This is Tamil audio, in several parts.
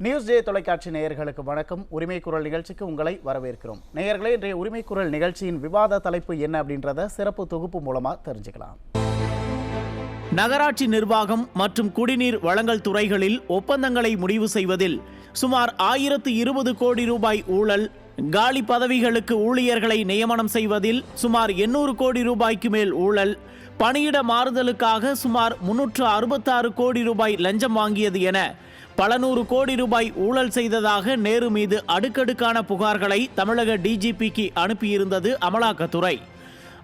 நியூஸ் டே தொலைக்காட்சி நேயர்களுக்கு வணக்கம். உரிமை குரல் நிகழ்ச்சிக்கு உங்களை வரவேற்கிறோம். நேயர்களே, இன்றைய உரிமை குரல் நிகழ்ச்சியின் விவாத தலைப்பு என்ன அப்படின்றத சிறப்பு தொகுப்பு மூலமா தெரிஞ்சுக்கலாம். நகராட்சி நிர்வாகம் மற்றும் குடிநீர் வழங்கல் துறைகளில் ஒப்பந்தங்களை முடிவு செய்வதில் சுமார் 1020 கோடி ரூபாய் ஊழல், காலி பதவிகளுக்கு ஊழியர்களை நியமனம் செய்வதில் சுமார் 800 கோடி ரூபாய்க்கு மேல் ஊழல், பணியிட மாறுதலுக்காக சுமார் 366 கோடி ரூபாய் லஞ்சம் வாங்கியது என பல நூறு கோடி ரூபாய் ஊழல் செய்ததாக நேரு மீது அடுக்கடுக்கான புகார்களை தமிழக டிஜிபிக்கு அனுப்பியிருந்தது அமலாக்கத்துறை.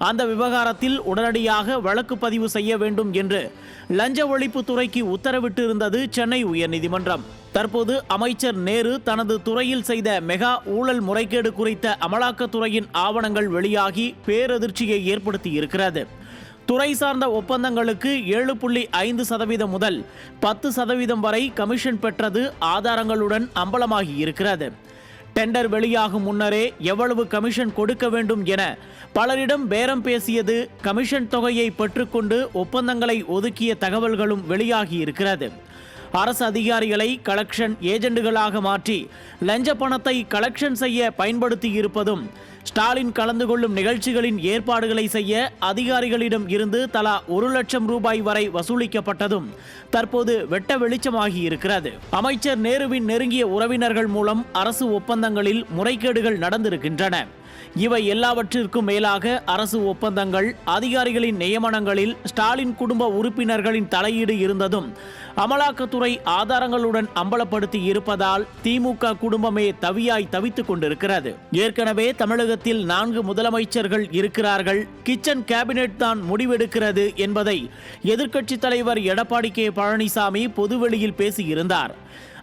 அந்த விவகாரத்தில் உடனடியாக வழக்கு பதிவு செய்ய வேண்டும் என்று லஞ்ச ஒழிப்புத்துறைக்கு உத்தரவிட்டிருந்தது சென்னை உயர்நீதிமன்றம். தற்போது அமைச்சர் நேரு தனது துறையில் செய்த மெகா ஊழல் முறைகேடு குறித்த அமலாக்கத்துறையின் ஆவணங்கள் வெளியாகி பேரதிர்ச்சியை ஏற்படுத்தியிருக்கிறது. துறை சார்ந்த ஒப்பந்தங்களுக்கு 7.5% முதல் 10% வரை கமிஷன் பெற்றது ஆதாரங்களுடன் அம்பலமாகி இருக்கிறது. டெண்டர் வெளியாகும் முன்னரே எவ்வளவு கமிஷன் கொடுக்க வேண்டும் என பலரிடம் பேரம் பேசியது, கமிஷன் தொகையை பெற்றுக்கொண்டு ஒப்பந்தங்களை ஒதுக்கிய தகவல்களும் வெளியாகி இருக்கிறது. அரசு அதிகாரிகளை கலெக்ஷன் ஏஜெண்டுகளாக மாற்றி லஞ்ச பணத்தை கலெக்ஷன் செய்ய பயன்படுத்தி இருப்பதும், ஸ்டாலின் கலந்து கொள்ளும் நிகழ்ச்சிகளின் ஏற்பாடுகளை செய்ய அதிகாரிகளிடம் இருந்து தலா 1 லட்சம் ரூபாய் வரை வசூலிக்கப்பட்டதும் தற்போது வெட்ட வெளிச்சமாகி இருக்கிறது. அமைச்சர் நேருவின் நெருங்கிய உறவினர்கள் மூலம் அரசு ஒப்பந்தங்களில் முறைகேடுகள் நடந்திருக்கின்றன. இவை எல்லாவற்றிற்கும் மேலாக அரசு ஒப்பந்தங்கள், அதிகாரிகளின் நியமனங்களில் ஸ்டாலின் குடும்ப உறுப்பினர்களின் தலையீடு இருந்ததும் அமலாக்கத்துறை ஆதாரங்களுடன் அம்பலப்படுத்தி இருப்பதால் திமுக குடும்பமே தவியாய் தவித்துக் கொண்டிருக்கிறது. ஏற்கனவே தமிழகத்தில் 4 முதலமைச்சர்கள் இருக்கிறார்கள், கிச்சன் கேபினெட் தான் முடிவெடுக்கிறது என்பதை எதிர்க்கட்சித் தலைவர் எடப்பாடி கே பழனிசாமி பொதுவெளியில் பேசியிருந்தார்.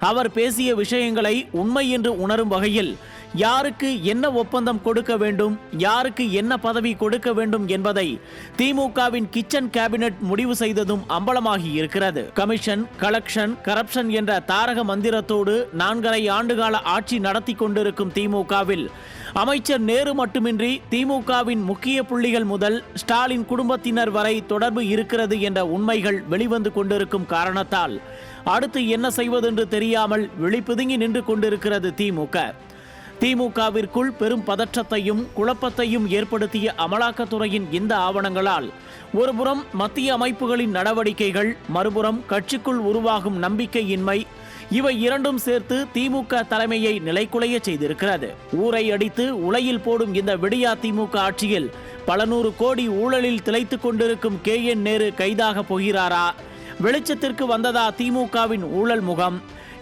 அவர் பேசிய விஷயங்களை உண்மை என்று உணரும் வகையில் யாருக்கு என்ன ஒப்பந்தம் கொடுக்க வேண்டும், யாருக்கு என்ன பதவி கொடுக்க வேண்டும் என்பதை திமுகவின் கிச்சன் கேபினெட் முடிவு செய்ததும் அம்பலமாகி இருக்கிறது. கமிஷன், கலெக்ஷன், கரப்ஷன் என்ற தாரக மந்திரத்தோடு 4.5 ஆண்டுகால ஆட்சி நடத்தி கொண்டிருக்கும் திமுகவில் அமைச்சர் நேரு மட்டுமின்றி திமுகவின் முக்கிய புள்ளிகள் முதல் ஸ்டாலின் குடும்பத்தினர் வரை தொடர்பு இருக்கிறது என்ற உண்மைகள் வெளிவந்து கொண்டிருக்கும் காரணத்தால் அடுத்து என்ன செய்வதென்று தெரியாமல் விழிப்புதுங்கி நின்று கொண்டிருக்கிறது திமுக. திமுகவிற்குள் பெரும் பதற்றத்தையும் குழப்பத்தையும் ஏற்படுத்திய அமலாக்கத்துறையின் இந்த ஆவணங்களால் ஒருபுறம் மத்திய அமைப்புகளின் நடவடிக்கைகள், மறுபுறம் கட்சிக்குள் உருவாகும் நம்பிக்கையின்மை, இவை இரண்டும் சேர்த்து திமுக தலைமையை நிலைக்குலைய செய்திருக்கிறது. ஊரை அடித்து உலையில் போடும் இந்த விடியா திமுக ஆட்சியில் பல நூறு கோடி ஊழலில் திளைத்துக் கொண்டிருக்கும் KN நேரு கைதாக போகிறாரா? வெளிச்சத்திற்கு வந்ததா திமுகவின் ஊழல் முகம்?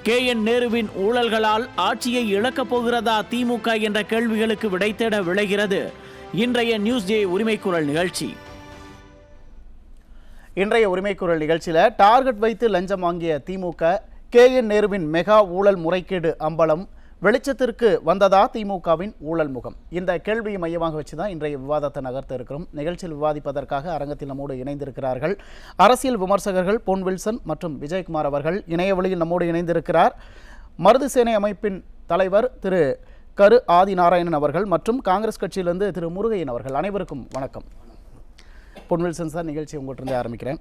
KN நேருவின் ஊழல்களால் ஆட்சியை இழக்கப் போகிறதா திமுக என்ற கேள்விகளுக்கு விடை தேட விளைகிறது இன்றைய நியூஸ் டே உரிமை குரல் நிகழ்ச்சி. இன்றைய உரிமை குரல் நிகழ்ச்சியில் டார்கெட் வைத்து லஞ்சம் வாங்கிய திமுக, KN நேருவின் மெகா ஊழல் முறைகேடு அம்பலம், வெளிச்சத்திற்கு வந்ததா திமுகவின் ஊழல் முகம், இந்த கேள்வியை மையமாக வச்சுதான் இன்றைய விவாதத்தை நகர்த்த இருக்கிறோம். நிகழ்ச்சியில் விவாதிப்பதற்காக அரங்கத்தில் நம்மோடு இணைந்திருக்கிறார்கள் அரசியல் விமர்சகர்கள் பொன் வில்சன் மற்றும் விஜயகுமார் அவர்கள். இணைய வழியில் நம்மோடு இணைந்திருக்கிறார் மருது சேனை அமைப்பின் தலைவர் திரு கரு ஆதிநாராயணன் அவர்கள் மற்றும் காங்கிரஸ் கட்சியிலிருந்து திரு முருகையன் அவர்கள். அனைவருக்கும் வணக்கம். பொன் வில்சன் சார், நிகழ்ச்சி உங்கள்கிட்ட ஆரம்பிக்கிறேன்.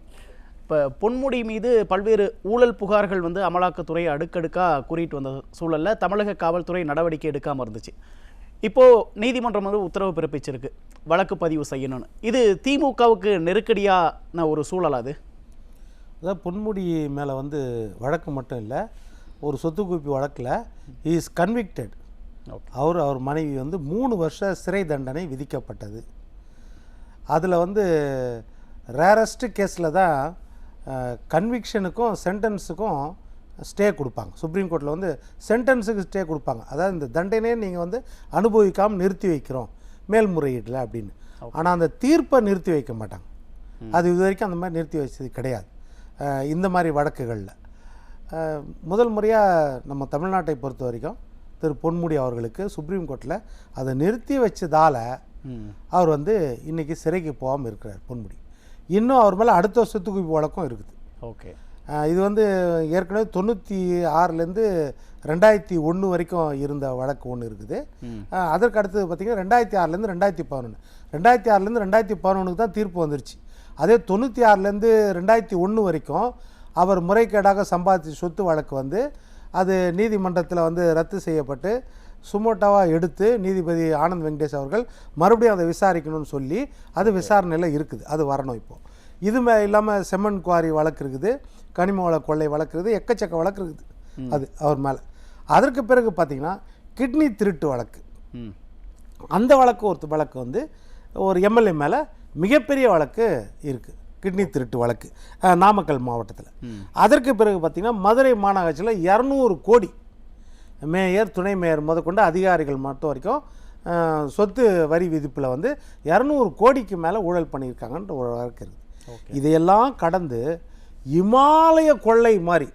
இப்போ பொன்முடி மீது பல்வேறு ஊழல் புகார்கள் அமலாக்கத்துறை அடுக்கடுக்காக கூறிட்டு வந்த சூழலில் தமிழக காவல்துறை நடவடிக்கை எடுக்காமல் இருந்துச்சு. இப்போது நீதிமன்றம் உத்தரவு பிறப்பிச்சிருக்கு வழக்கு பதிவு செய்யணும்னு. இது திமுகவுக்கு நெருக்கடியான ஒரு சூழல். அதாவது பொன்முடி மேலே வழக்கு மட்டும் இல்லை, ஒரு சொத்து குவிப்பு வழக்கில் இஸ் கன்விக்டட். அவர் மனைவி 3 வருஷ சிறை தண்டனை விதிக்கப்பட்டது. அதில் ரேரஸ்ட் கேஸில் தான் கன்விக்ஷனுக்கும் சென்டென்ஸுக்கும் ஸ்டே கொடுப்பாங்க. சுப்ரீம் கோர்ட்டில் சென்டென்ஸுக்கு ஸ்டே கொடுப்பாங்க. அதாவது இந்த தண்டனையை நீங்கள் அனுபவிக்காமல் நிறுத்தி வைக்கிறோம் மேல்முறையீட்டில் அப்படின்னு. ஆனால் அந்த தீர்ப்பை நிறுத்தி வைக்க மாட்டாங்க. அது இது வரைக்கும் அந்த மாதிரி நிறுத்தி வச்சது கிடையாது. இந்த மாதிரி வழக்குகளில் முதல் முறையாக நம்ம தமிழ்நாட்டை பொறுத்த வரைக்கும் திரு பொன்முடி அவர்களுக்கு சுப்ரீம் கோர்ட்டில் அதை நிறுத்தி வச்சதால் அவர் இன்றைக்கி சிறைக்கு போகாமல் இருக்கிறார் பொன்முடி. இன்னும் அவர் மேலே அடுத்த சொத்து குவிப்பு வழக்கம் இருக்குது. ஓகே, இது ஏற்கனவே 96லேருந்து 2001 வரைக்கும் இருந்த வழக்கு ஒன்று இருக்குது. அதற்கு அடுத்தது பார்த்திங்கன்னா 2006லேருந்து 2011, 2006லேருந்து 2011 தான் தீர்ப்பு வந்துருச்சு. அதே 96லேருந்து 2001 வரைக்கும் அவர் முறைகேடாக சம்பாதிச்ச சொத்து வழக்கு அது நீதிமன்றத்தில் வந்து ரத்து செய்யப்பட்டு சுமோட்டாவாக எடுத்து நீதிபதி ஆனந்த் வெங்கடேஷ் அவர்கள் மறுபடியும் அதை விசாரிக்கணும்னு சொல்லி அது விசாரணையில் இருக்குது. அது வரணும். இப்போது இது இல்லாமல் செம்மண் குவாரி வழக்கு இருக்குது, கனிம வள கொள்ளை வழக்கு இருக்குது, எக்கச்சக்க வழக்கு இருக்குது அது அவர் மேலே. அதற்கு பிறகு பார்த்திங்கன்னா கிட்னி திருட்டு வழக்கு, அந்த வழக்கு வந்து ஒரு எம்எல்ஏ மேலே மிகப்பெரிய வழக்கு இருக்குது, கிட்னி திருட்டு வழக்கு நாமக்கல் மாவட்டத்தில். அதற்கு பிறகு பார்த்திங்கன்னா மதுரை மாநகராட்சியில் 200 கோடி மேயர் துணை மேயர் முதற்கொண்டு அதிகாரிகள் மட்டும் வரைக்கும் சொத்து வரி விதிப்பில் வந்து 200 கோடிக்கு மேலே ஊழல் பண்ணியிருக்காங்கன்ற ஒரு வழக்கு இருக்குது. இதையெல்லாம் கடந்து இமாலய கொள்ளை மாதிரி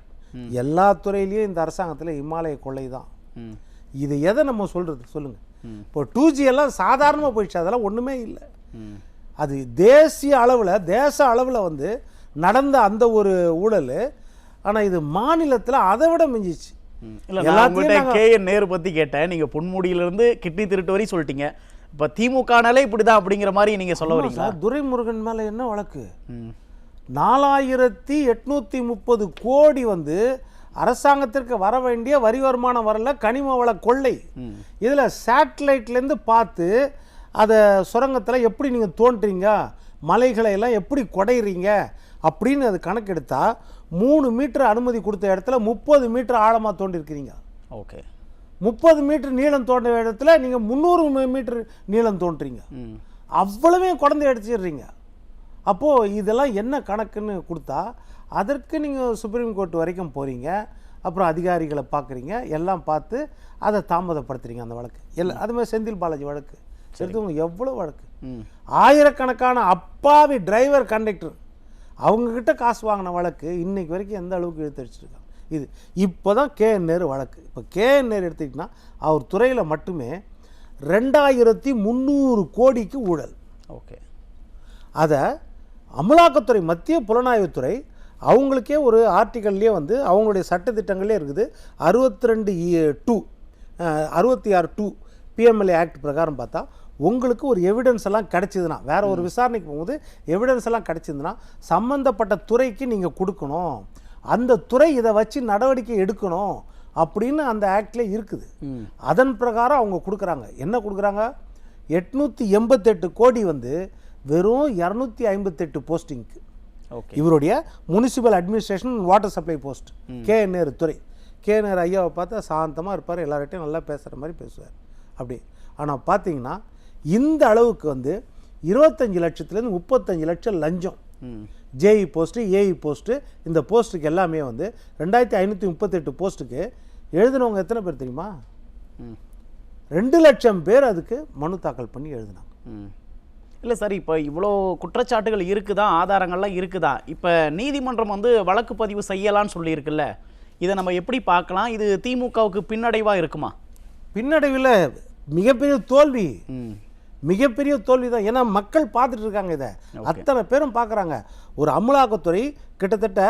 எல்லா துறையிலையும் இந்த அரசாங்கத்தில் இமாலய கொள்ளை தான். இது எதை நம்ம சொல்கிறது சொல்லுங்கள்? இப்போ 2G எல்லாம் சாதாரணமாக போயிடுச்சு, அதெல்லாம் ஒன்றுமே இல்லை. அது தேசிய அளவில் தேச அளவில் வந்து நடந்த அந்த ஒரு ஊழல். ஆனால் இது மாநிலத்தில் அதை விட மிஞ்சிச்சு. KN நேரு பற்றி கேட்டேன், நீங்கள் பொன்முடியிலிருந்து கிட்னி திருட்டு வரை சொல்லிட்டீங்க. இப்போ திமுகனாலே இப்படிதான் அப்படிங்கிற மாதிரி நீங்கள் சொல்ல வரீங்களா? துரைமுருகன் மேலே என்ன வழக்கு? 4830 கோடி வந்து அரசாங்கத்திற்கு வர வேண்டிய வரி வருமானம் வரல, கனிம வள கொள்ளை. இதில் சேட்டலைட்லேருந்து பார்த்து அதை சுரங்கத்தில் எப்படி நீங்கள் தோன்றீங்க, மலைகளை எல்லாம் எப்படி குடையிறீங்க அப்படின்னு அது கணக்கெடுத்தா 3 மீட்டர் அனுமதி கொடுத்த இடத்துல 30 மீட்டர் ஆழமாக தோண்டிருக்கிறீங்க. ஓகே, 30 மீட்டர் நீளம் தோன்ற இடத்துல நீங்கள் 300 மீட்டர் நீளம் தோன்றீங்க. அவ்வளவே குழந்தை அடிச்சிடுறீங்க. அப்போது இதெல்லாம் என்ன கணக்குன்னு கொடுத்தா அதற்கு நீங்கள் சுப்ரீம் கோர்ட் வரைக்கும் போகிறீங்க, அப்புறம் அதிகாரிகளை பார்க்குறீங்க, எல்லாம் பார்த்து அதை தாமதப்படுத்துறீங்க அந்த வழக்கு. அதுமாதிரி செந்தில் பாலாஜி வழக்கு எடுத்துவங்க, எவ்வளோ வழக்கு, ஆயிரக்கணக்கான அப்பாவி டிரைவர் கண்டக்டர் அவங்கக்கிட்ட காசு வாங்கின வழக்கு இன்னைக்கு வரைக்கும் எந்த அளவுக்கு இழுத்தடிச்சிருக்காங்க. இது இப்போ தான் KN நேரு வழக்கு. இப்போ KN நேரு எடுத்துக்கிட்டிங்கன்னா அவர் துறையில் மட்டுமே 2300 கோடிக்கு ஊழல். ஓகே, அதை அமலாக்கத்துறை மத்திய புலனாய்வுத்துறை அவங்களுக்கே ஒரு ஆர்டிக்கல்லையே வந்து அவங்களுடைய சட்டத்திட்டங்களே இருக்குது. 66(2) PMLA ஆக்ட் பிரகாரம் பார்த்தா உங்களுக்கு ஒரு எவிடன்ஸ் எல்லாம் கிடைச்சிதுன்னா, வேற ஒரு விசாரணைக்கு போகும்போது எவிடன்ஸ் எல்லாம் கிடைச்சிதுன்னா சம்பந்தப்பட்ட துறைக்கு நீங்கள் கொடுக்கணும், அந்த துறை இதை வச்சு நடவடிக்கை எடுக்கணும் அப்படின்னு அந்த ஆக்ட்ல இருக்குது. அதன் பிரகாரம் அவங்க கொடுக்குறாங்க. என்ன கொடுக்குறாங்க? 888 கோடி வந்து வெறும் 258 போஸ்டிங்க்கு. இவருடைய municipal administration water supply post KN Nehru துறை. KN நேரு ஐயாவை பார்த்தா சாந்தமாக இருப்பார், எல்லார்கிட்டையும் நல்லா பேசுகிற மாதிரி பேசுவார் அப்படி. ஆனால் பார்த்தீங்கன்னா இந்த அளவுக்கு வந்து 25 லட்சத்துலேருந்து 35 லட்சம் லஞ்சம். JE போஸ்ட்டு, AE போஸ்ட்டு, இந்த போஸ்ட்டுக்கு எல்லாமே வந்து 2538 போஸ்ட்டுக்கு எழுதினவங்க எத்தனை பேர் தெரியுமா? 2 லட்சம் பேர் அதுக்கு மனு தாக்கல் பண்ணி எழுதினாங்க. இல்லை சார், இப்போ இவ்வளோ குற்றச்சாட்டுகள் இருக்குதா, ஆதாரங்கள்லாம் இருக்குதா? இப்போ நீதிமன்றம் வந்து வழக்கு பதிவு செய்யலான்னு சொல்லியிருக்குல்ல, இதை நம்ம எப்படி பார்க்கலாம்? இது திமுகவுக்கு பின்னடைவாக இருக்குமா? பின்னடைவில் மிகப்பெரிய தோல்வி, மிகப்பெரிய தோல்வி தான். ஏன்னா மக்கள் பார்த்துட்டு இருக்காங்க, இதை அத்தனை பேரும் பார்க்குறாங்க. ஒரு அமலாக்கத்துறை கிட்டத்தட்ட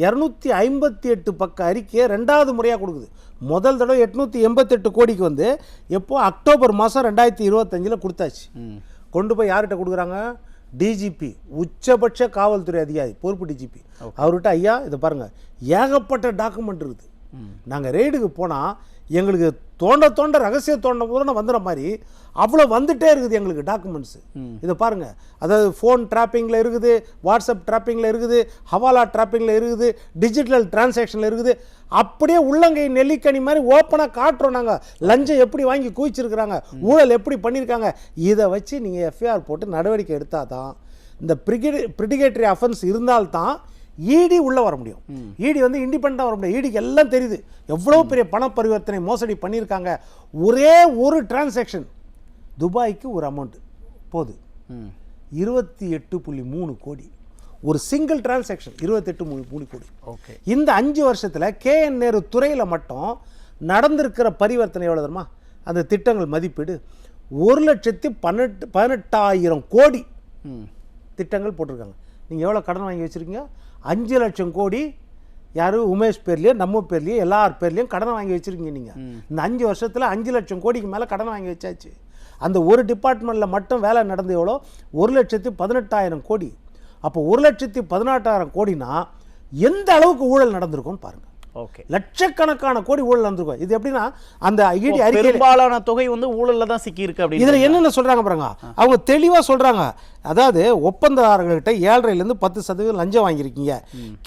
258 பக்க அறிக்கையை 2வது முறையாக கொடுக்குது. முதல் தடவை 888 கோடிக்கு வந்து எப்போ அக்டோபர் மாதம் 2025 கொடுத்தாச்சு. கொண்டு போய் யார்கிட்ட கொடுக்குறாங்க? டிஜிபி, உச்சபட்ச காவல்துறை அதிகாரி, பொறுப்பு டிஜிபி அவர்கிட்ட. ஐயா இதை பாருங்கள், ஏகப்பட்ட டாக்குமெண்ட் இருக்குது, நாங்கள் ரெய்டுக்கு போனால் எங்களுக்கு தோண்ட ரகசிய தோண்ட போதுன்னு வந்துடுற மாதிரி அவ்வளோ வந்துட்டே இருக்குது எங்களுக்கு டாக்குமெண்ட்ஸு. இதை பாருங்கள், அதாவது ஃபோன் ட்ராப்பிங்கில் இருக்குது, வாட்ஸ்அப் ட்ராப்பிங்கில் இருக்குது, ஹவாலா ட்ராப்பிங்கில் இருக்குது, டிஜிட்டல் டிரான்சாக்ஷனில் இருக்குது. அப்படியே உள்ளங்கை நெல்லிக்கனி மாதிரி ஓப்பனாக காட்டுறோம் நாங்கள். லஞ்சம் எப்படி வாங்கி குவிச்சிருக்கிறாங்க, ஊழல் எப்படி பண்ணியிருக்காங்க. இதை வச்சு நீங்கள் எஃப்ஐஆர் போட்டு நடவடிக்கை எடுத்தால் தான், இந்த ப்ரிடிகேட்டரி அஃபென்ஸ் இருந்தால்தான் இடி உள்ளே வர முடியும். இடி வந்து இண்டிபெண்டாக வர முடியும். இடிக்கு எல்லாம் தெரியுது எவ்வளோ பெரிய பண பரிவர்த்தனை மோசடி பண்ணியிருக்காங்க. ஒரே ஒரு டிரான்சாக்ஷன் துபாய்க்கு ஒரு அமௌண்ட் போகுது 28.3 கோடி. ஒரு சிங்கிள் டிரான்சாக்ஷன் 28.3 கோடி. ஓகே, இந்த 5 வருஷத்தில் KN நேரு துறையில் மட்டும் நடந்திருக்கிற பரிவர்த்தனை எவ்வளோ தெரியுமா? அந்த திட்டங்கள் மதிப்பீடு 1,18,000 கோடி திட்டங்கள் போட்டிருக்காங்க. நீங்கள் எவ்வளோ கடன் வாங்கி வச்சுருக்கீங்க? 5 லட்சம் கோடி. யார்? உமேஷ் பேர்லேயே, நம்ம பேர்லேயே, எல்லார் பேர்லேயும் கடன் வாங்கி வச்சுருக்கீங்க. நீங்கள் இந்த 5 வருஷத்தில் 5 லட்சம் கோடிக்கு மேலே கடன் வாங்கி வச்சாச்சு. அந்த ஒரு டிபார்ட்மெண்ட்டில் மட்டும் வேலை நடந்து எவ்வளோ? 1,18,000 கோடி. அப்போ 1,18,000 கோடினா எந்த அளவுக்கு ஊழல் நடந்திருக்கும்னு பாருங்கள். ஓகே, லட்சக்கணக்கான கோடி ஊழல் நடந்திருக்கும். இது எப்படின்னா அந்த இடி அறிக்கை பெரும்பாலான தொகை வந்து ஊழல்ல தான் சிக்கி இருக்கு அப்படின்னு இதில் என்னென்ன சொல்கிறாங்க பாருங்க, அவங்க தெளிவாக சொல்கிறாங்க. அதாவது ஒப்பந்ததாரர்கள்ட்ட 7.5% 10% லஞ்சம் வாங்கியிருக்கீங்க.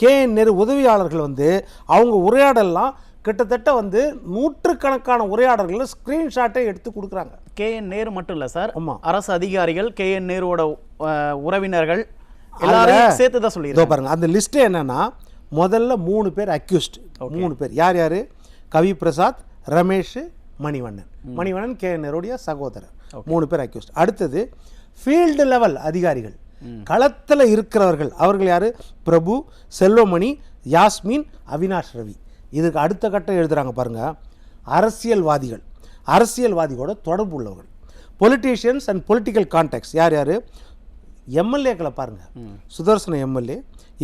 KN நேரு உதவியாளர்கள் வந்து அவங்க உரையாடலாம் கிட்டத்தட்ட வந்து நூற்றுக்கணக்கான உரையாடல்களை ஸ்க்ரீன்ஷாட்டை எடுத்து கொடுக்குறாங்க. KN நேரு மட்டும் இல்ல சார், ஆமா, அரசு அதிகாரிகள், KN நேருவோட உறவினர்கள் எல்லாரையும் சேர்த்து தான் இதோ சொல்லியிருக்காங்க. பாருங்க, அந்த லிஸ்ட் என்னன்னா முதல்ல 3 பேர் அக்யூஸ்ட். 3 பேர் யார் யார்? கவி பிரசாத், ரமேஷ், மணிவண்ணன். மணிவண்ணன் KN நேருடைய சகோதரர். 3 பேர் அக்யூஸ்ட். அடுத்தது ஃபீல்டு லெவல் அதிகாரிகள், களத்தில் இருக்கிறவர்கள். அவர்கள் யார்? பிரபு, செல்வமணி, யாஸ்மின், அவினாஷ் ரவி. இதுக்கு அடுத்த கட்டம் எழுதுறாங்க பாருங்க, அரசியல்வாதிகள், அரசியல்வாதிகளோட தொடர்பு உள்ளவர்கள், பொலிட்டீஷியன்ஸ் அண்ட் பொலிட்டிக்கல் கான்டாக்ட்ஸ். யார் யார்? எம்எல்ஏக்களை பாருங்க, Sudarsana MLA,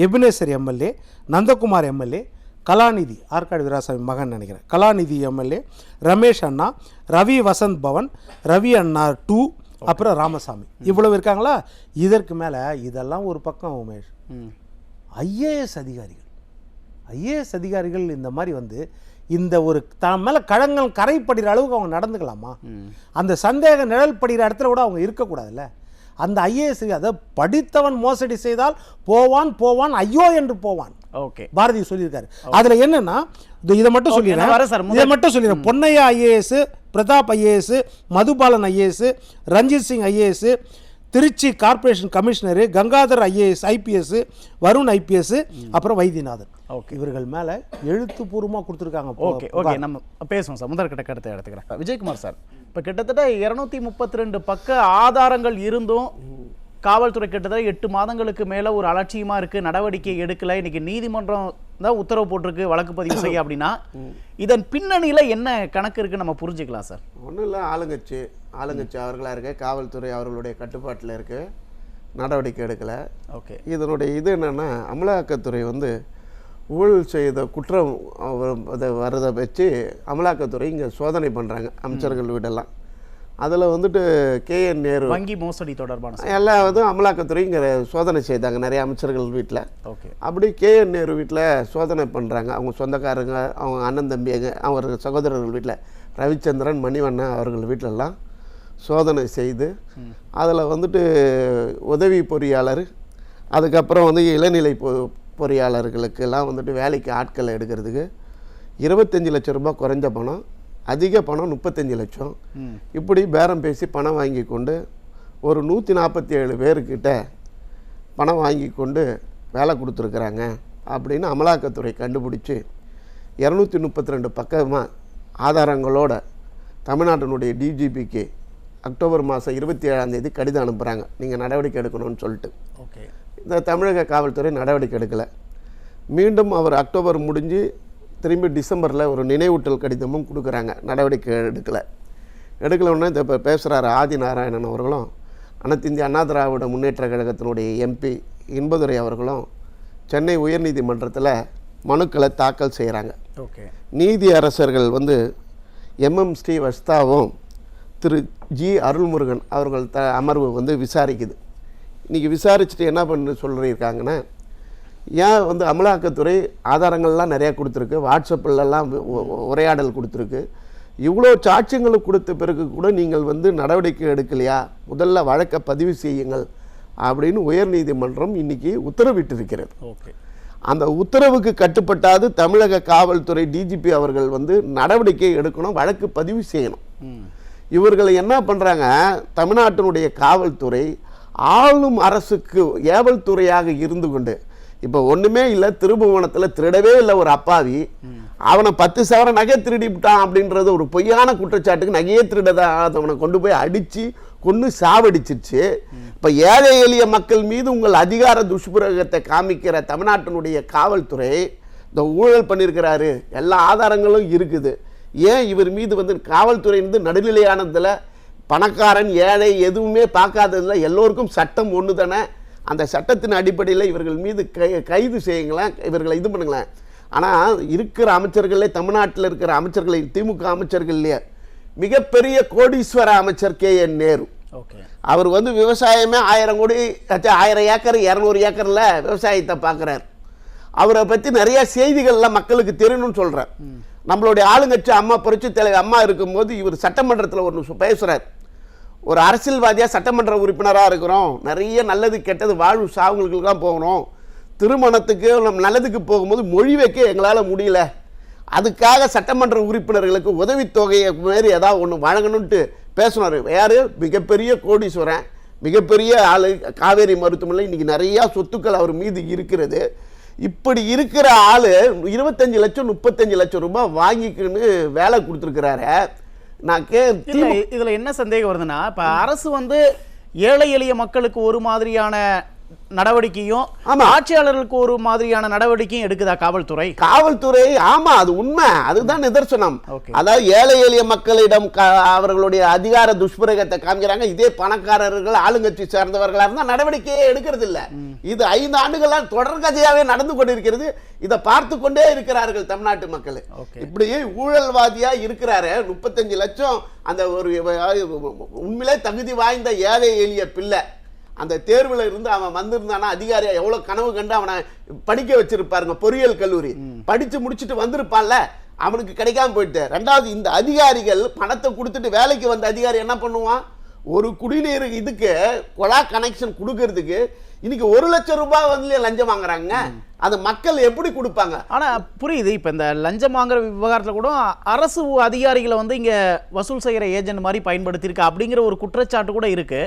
Ebenezer MLA, Nandakumar MLA, Kalanidhi Arcot Veerasamy மகன் நினைக்கிறேன், கலாநிதி எம்எல்ஏ, ரமேஷ் அண்ணா, ரவி வசந்த் பவன், ரவி அண்ணா 2, அப்புறம் ராமசாமி. இவ்வளவு இருக்காங்களா? இதற்கு மேலே இதெல்லாம் ஒரு பக்கம் உமேஷ், ஐஏஎஸ் அதிகாரிகள். ஐஏஎஸ் அதிகாரிகள் இந்த மாதிரி வந்து இந்த ஒரு தான் மேலே கழங்கள் கரைப்படுகிற அளவுக்கு அவங்க நடந்துக்கலாமா? அந்த சந்தேக நிழல் படுகிற இடத்துல கூட அவங்க இருக்கக்கூடாதுல்ல. அந்த ஐஏஎஸ் அதை படித்தவன் மோசடி செய்தால் போவான் போவான் ஐயோ என்று போவான். ஓகே, பாரதி சொல்லியிருக்காரு. அதுல என்னன்னா இதை மட்டும் சொல்லிடுறேன், இதை மட்டும் சொல்லிடுறேன். Ponnaiah IAS, Pratap IAS, Madhubalan IAS, Ranjit Singh IAS, Trichy corporation commissioner, Gangadhar IAS IPS, Varun IPS, அப்புறம் வைத்தியநாதன். ஓகே, இவர்கள் மேல எழுத்துப்பூர்வமாக கொடுத்துருக்காங்க. ஓகே ஓகே, நம்ம பேசுவோம் சார். முதற்கட்ட கருத்தை எடுத்துக்கிறேன். விஜயகுமார் சார், இப்போ கிட்டத்தட்ட 232 பக்க ஆதாரங்கள் இருந்தும் காவல்துறை கிட்டத்தட்ட 8 மாதங்களுக்கு மேலே ஒரு அலட்சியமாக இருக்குது, நடவடிக்கை எடுக்கலை. இன்னைக்கு நீதிமன்றம் தான் உத்தரவு போட்டிருக்கு வழக்கு பதிவு செய்ய அப்படின்னா இதன் பின்னணியில் என்ன கணக்கு இருக்குன்னு நம்ம புரிஞ்சுக்கலாம் சார்? ஒன்றும் இல்லை, ஆளுங்கட்சி அவர்களாக இருக்க, காவல்துறை அவர்களுடைய கட்டுப்பாட்டில் இருக்குது, நடவடிக்கை எடுக்கலை. ஓகே, இதனுடைய இது என்னென்னா, அமலாக்கத்துறை வந்து ஊழல் செய்த குற்றம் அதை வரதை வச்சு அமலாக்கத்துறை இங்கே சோதனை பண்ணுறாங்க அமைச்சர்கள் வீடெல்லாம். அதில் வந்துட்டு KN நேரு வங்கி மோசடி தொடர்பான எல்லா இதுவும் அமலாக்கத்துறை இங்கே சோதனை செய்தாங்க நிறைய அமைச்சர்கள் வீட்டில். ஓகே, அப்படி KN நேரு வீட்டில் சோதனை பண்ணுறாங்க. அவங்க சொந்தக்காரங்க, அவங்க அண்ணன் தம்பிங்க, அவர் சகோதரர்கள் வீட்டில், ரவிச்சந்திரன், மணிவண்ணன் அவர்கள் வீட்டிலெல்லாம் சோதனை செய்து அதில் வந்துட்டு உதவி பொறியாளர், அதுக்கப்புறம் வந்து இளநிலை பொறியாளர்களுக்கெல்லாம் வந்துட்டு வேலைக்கு ஆட்களை எடுக்கிறதுக்கு 25 லட்சம் ரூபாய் குறைஞ்ச பணம், அதிக பணம் 35 லட்சம், இப்படி பேரம் பேசி பணம் வாங்கி கொண்டு ஒரு 147 பேர்கிட்ட பணம் வாங்கி கொண்டு வேலை கொடுத்துருக்குறாங்க அப்படின்னு அமலாக்கத்துறை கண்டுபிடிச்சி 232 பக்கமாக ஆதாரங்களோட தமிழ்நாட்டினுடைய டிஜிபிக்கு அக்டோபர் மாதம் 27ஆம் தேதி கடிதம் அனுப்புகிறாங்க, நீங்கள் நடவடிக்கை எடுக்கணும்னு சொல்லிட்டு. ஓகே, இந்த தமிழக காவல்துறை நடவடிக்கை எடுக்கலை. மீண்டும் அவர் அக்டோபர் முடிஞ்சு திரும்பி டிசம்பரில் ஒரு நினைவூட்டல் கடிதமும் கொடுக்குறாங்க, நடவடிக்கை எடுக்கலைன்னா இப்போ பேசுகிறார் ஆதிநாராயணன் அவர்களும், அனைத்து இந்திய அண்ணா திராவிட முன்னேற்ற கழகத்தினுடைய MP இன்பதுரை அவர்களும் சென்னை உயர்நீதிமன்றத்தில் மனுக்களை தாக்கல் செய்கிறாங்க. ஓகே, நீதி அரசர்கள் வந்து MM ஸ்ரீவஸ்தாவும் திரு G அருள்முருகன் அவர்கள் அமர்வு வந்து விசாரிக்குது. இன்றைக்கி விசாரிச்சுட்டு என்ன பண்ணு சொல்லியிருக்காங்கன்னா, ஏன் வந்து அமலாக்கத்துறை ஆதாரங்கள்லாம் நிறையா கொடுத்துருக்கு, வாட்ஸ்அப்பிலெல்லாம் உரையாடல் கொடுத்துருக்கு, இவ்வளோ சாட்சியங்களை கொடுத்த பிறகு கூட நீங்கள் வந்து நடவடிக்கை எடுக்கலையா, முதல்ல வழக்கை பதிவு செய்யுங்கள் அப்படின்னு உயர்நீதிமன்றம் இன்றைக்கி உத்தரவிட்டிருக்கிறது. ஓகே, அந்த உத்தரவுக்கு கட்டுப்பட்டாது தமிழக காவல்துறை டிஜிபி அவர்கள் வந்து நடவடிக்கை எடுக்கணும், வழக்கு பதிவு செய்யணும். இவர்களை என்ன பண்ணுறாங்க, தமிழ்நாட்டினுடைய காவல்துறை ஆளும் அரசுக்கு ஏவல் துறையாக இருந்து கொண்டு, இப்போ ஒன்றுமே இல்லை, திருபுவனத்தில் திருடவே இல்லை ஒரு அப்பாவி, அவனை 10 சவர நகை திருடிவிட்டான் அப்படின்றது ஒரு பொய்யான குற்றச்சாட்டுக்கு நகையே திருடதாதவனை கொண்டு போய் அடித்து கொண்டு சாவடிச்சிருச்சு. இப்போ ஏழை எளிய மக்கள் மீது உங்கள் அதிகார துஷ்பிரயோகத்தை காமிக்கிற தமிழ்நாட்டினுடைய காவல்துறை இந்த ஊழல் பண்ணியிருக்கிறாரு, எல்லா ஆதாரங்களும் இருக்குது. ஏன் இவர் மீது வந்து காவல்துறை வந்து நடுநிலையானதில் பணக்காரன் ஏழை எதுவுமே பார்க்காததில் எல்லோருக்கும் சட்டம் ஒன்று தானே, அந்த சட்டத்தின் அடிப்படையில் இவர்கள் மீது கைது செய்யுங்களேன், இவர்களை இது பண்ணுங்களேன். ஆனால் இருக்கிற அமைச்சர்களே, தமிழ்நாட்டில் இருக்கிற அமைச்சர்களை, திமுக அமைச்சர்கள்லையே மிகப்பெரிய கோடீஸ்வர அமைச்சர் KN நேரு. அவர் வந்து விவசாயமே 1000 கோடி 1000 ஏக்கர் 200 ஏக்கரில் விவசாயத்தை பார்க்குறார். அவரை பற்றி நிறைய செய்திகள்லாம் மக்களுக்கு தெரியணும்னு சொல்கிறேன். நம்மளுடைய ஆளுங்கட்சி அம்மா புரட்சி தலைவர் அம்மா இருக்கும்போது இவர் சட்டமன்றத்தில் ஒன்று பேசுகிறார். ஒரு அரசியல்வாதியாக சட்டமன்ற உறுப்பினராக இருக்கிறோம், நிறைய நல்லது கெட்டது வாழ்வு சாவுகளுக்கு தான் போகணும், திருமணத்துக்கு நம்ம நல்லதுக்கு போகும்போது மொழி வைக்க எங்களால் முடியல, அதுக்காக சட்டமன்ற உறுப்பினர்களுக்கு உதவித்தொகையை மாரி ஏதாவது ஒன்று வழங்கணுன்ட்டு பேசினார். யார்? மிகப்பெரிய கோடீஸ்வரன், மிகப்பெரிய ஆளு, காவேரி மருத்துவமனை, இன்றைக்கி நிறையா சொத்துக்கள் அவர் மீது இருக்கிறது. இப்படி இருக்கிற ஆள் 25 லட்சம் 35 லட்சம் ரூபாய் வாங்கிக்கின்னு வேலை கொடுத்துருக்கிறாரு. நான் இதுல என்ன சந்தேகம் வருதுன்னா, இப்ப அரசு வந்து ஏழை எளிய மக்களுக்கு ஒரு மாதிரியான நடவடிக்கையும் ஆட்சியாளர்களுக்கு ஒரு மாதிரியான நடவடிக்கையும் எடுக்குதா காவல்துறை? காவல்துறை ஆமா, அது உண்மை, அதுதான் நிதர்சனம். அதாவது ஏழை எளிய மக்களிடம் அவர்களுடைய அதிகார துஷ்பிரயோகத்தை காமிக்கிறாங்க. இதே பணக்காரர்கள் ஆளுங்கட்சி சேர்ந்தவர்களா இருந்தா நடவடிக்கையே எடுக்கிறது இல்ல. இது 5 ஆண்டுகளாக தொடர்கதையாவே நடந்து கொண்டிருக்கிறது. இதை பார்த்து கொண்டே இருக்கிறார்கள் தமிழ்நாட்டு மக்கள். இப்படியே ஊழல்வாதியா இருக்கிறாரு. 35 லட்சம் அந்த ஒரு உண்மையிலே தகுதி வாய்ந்த ஏழை எளிய பிள்ளை அந்த தேர்வில் இருந்து அவன் வந்திருந்தானா அதிகாரியா எவ்வளவு கனவு கண்டு அவனை படிக்க வச்சிருப்பாருங்க. பொறியியல் கல்லூரி படிச்சு முடிச்சுட்டு வந்திருப்பான்ல, அவனுக்கு கிடைக்காம போயிட்டு. ரெண்டாவது, இந்த அதிகாரிகள் பணத்தை கொடுத்துட்டு வேலைக்கு வந்த அதிகாரி என்ன பண்ணுவான்? ஒரு குடிநீர் இதுக்கு கொலா கனெக்ஷன் கொடுக்கறதுக்கு இன்னைக்கு 1 லட்சம் ரூபாய் வந்து லஞ்சம் வாங்குறாங்க. அது மக்கள் எப்படி கொடுப்பாங்க? ஆனா புரியுது. இப்ப இந்த லஞ்சம் வாங்குற விவகாரத்துல கூட அரசு அதிகாரிகளை வந்து இங்க வசூல் செய்யற ஏஜென்ட் மாதிரி பயன்படுத்தியிருக்கு அப்படிங்கிற ஒரு குற்றச்சாட்டு கூட இருக்கு.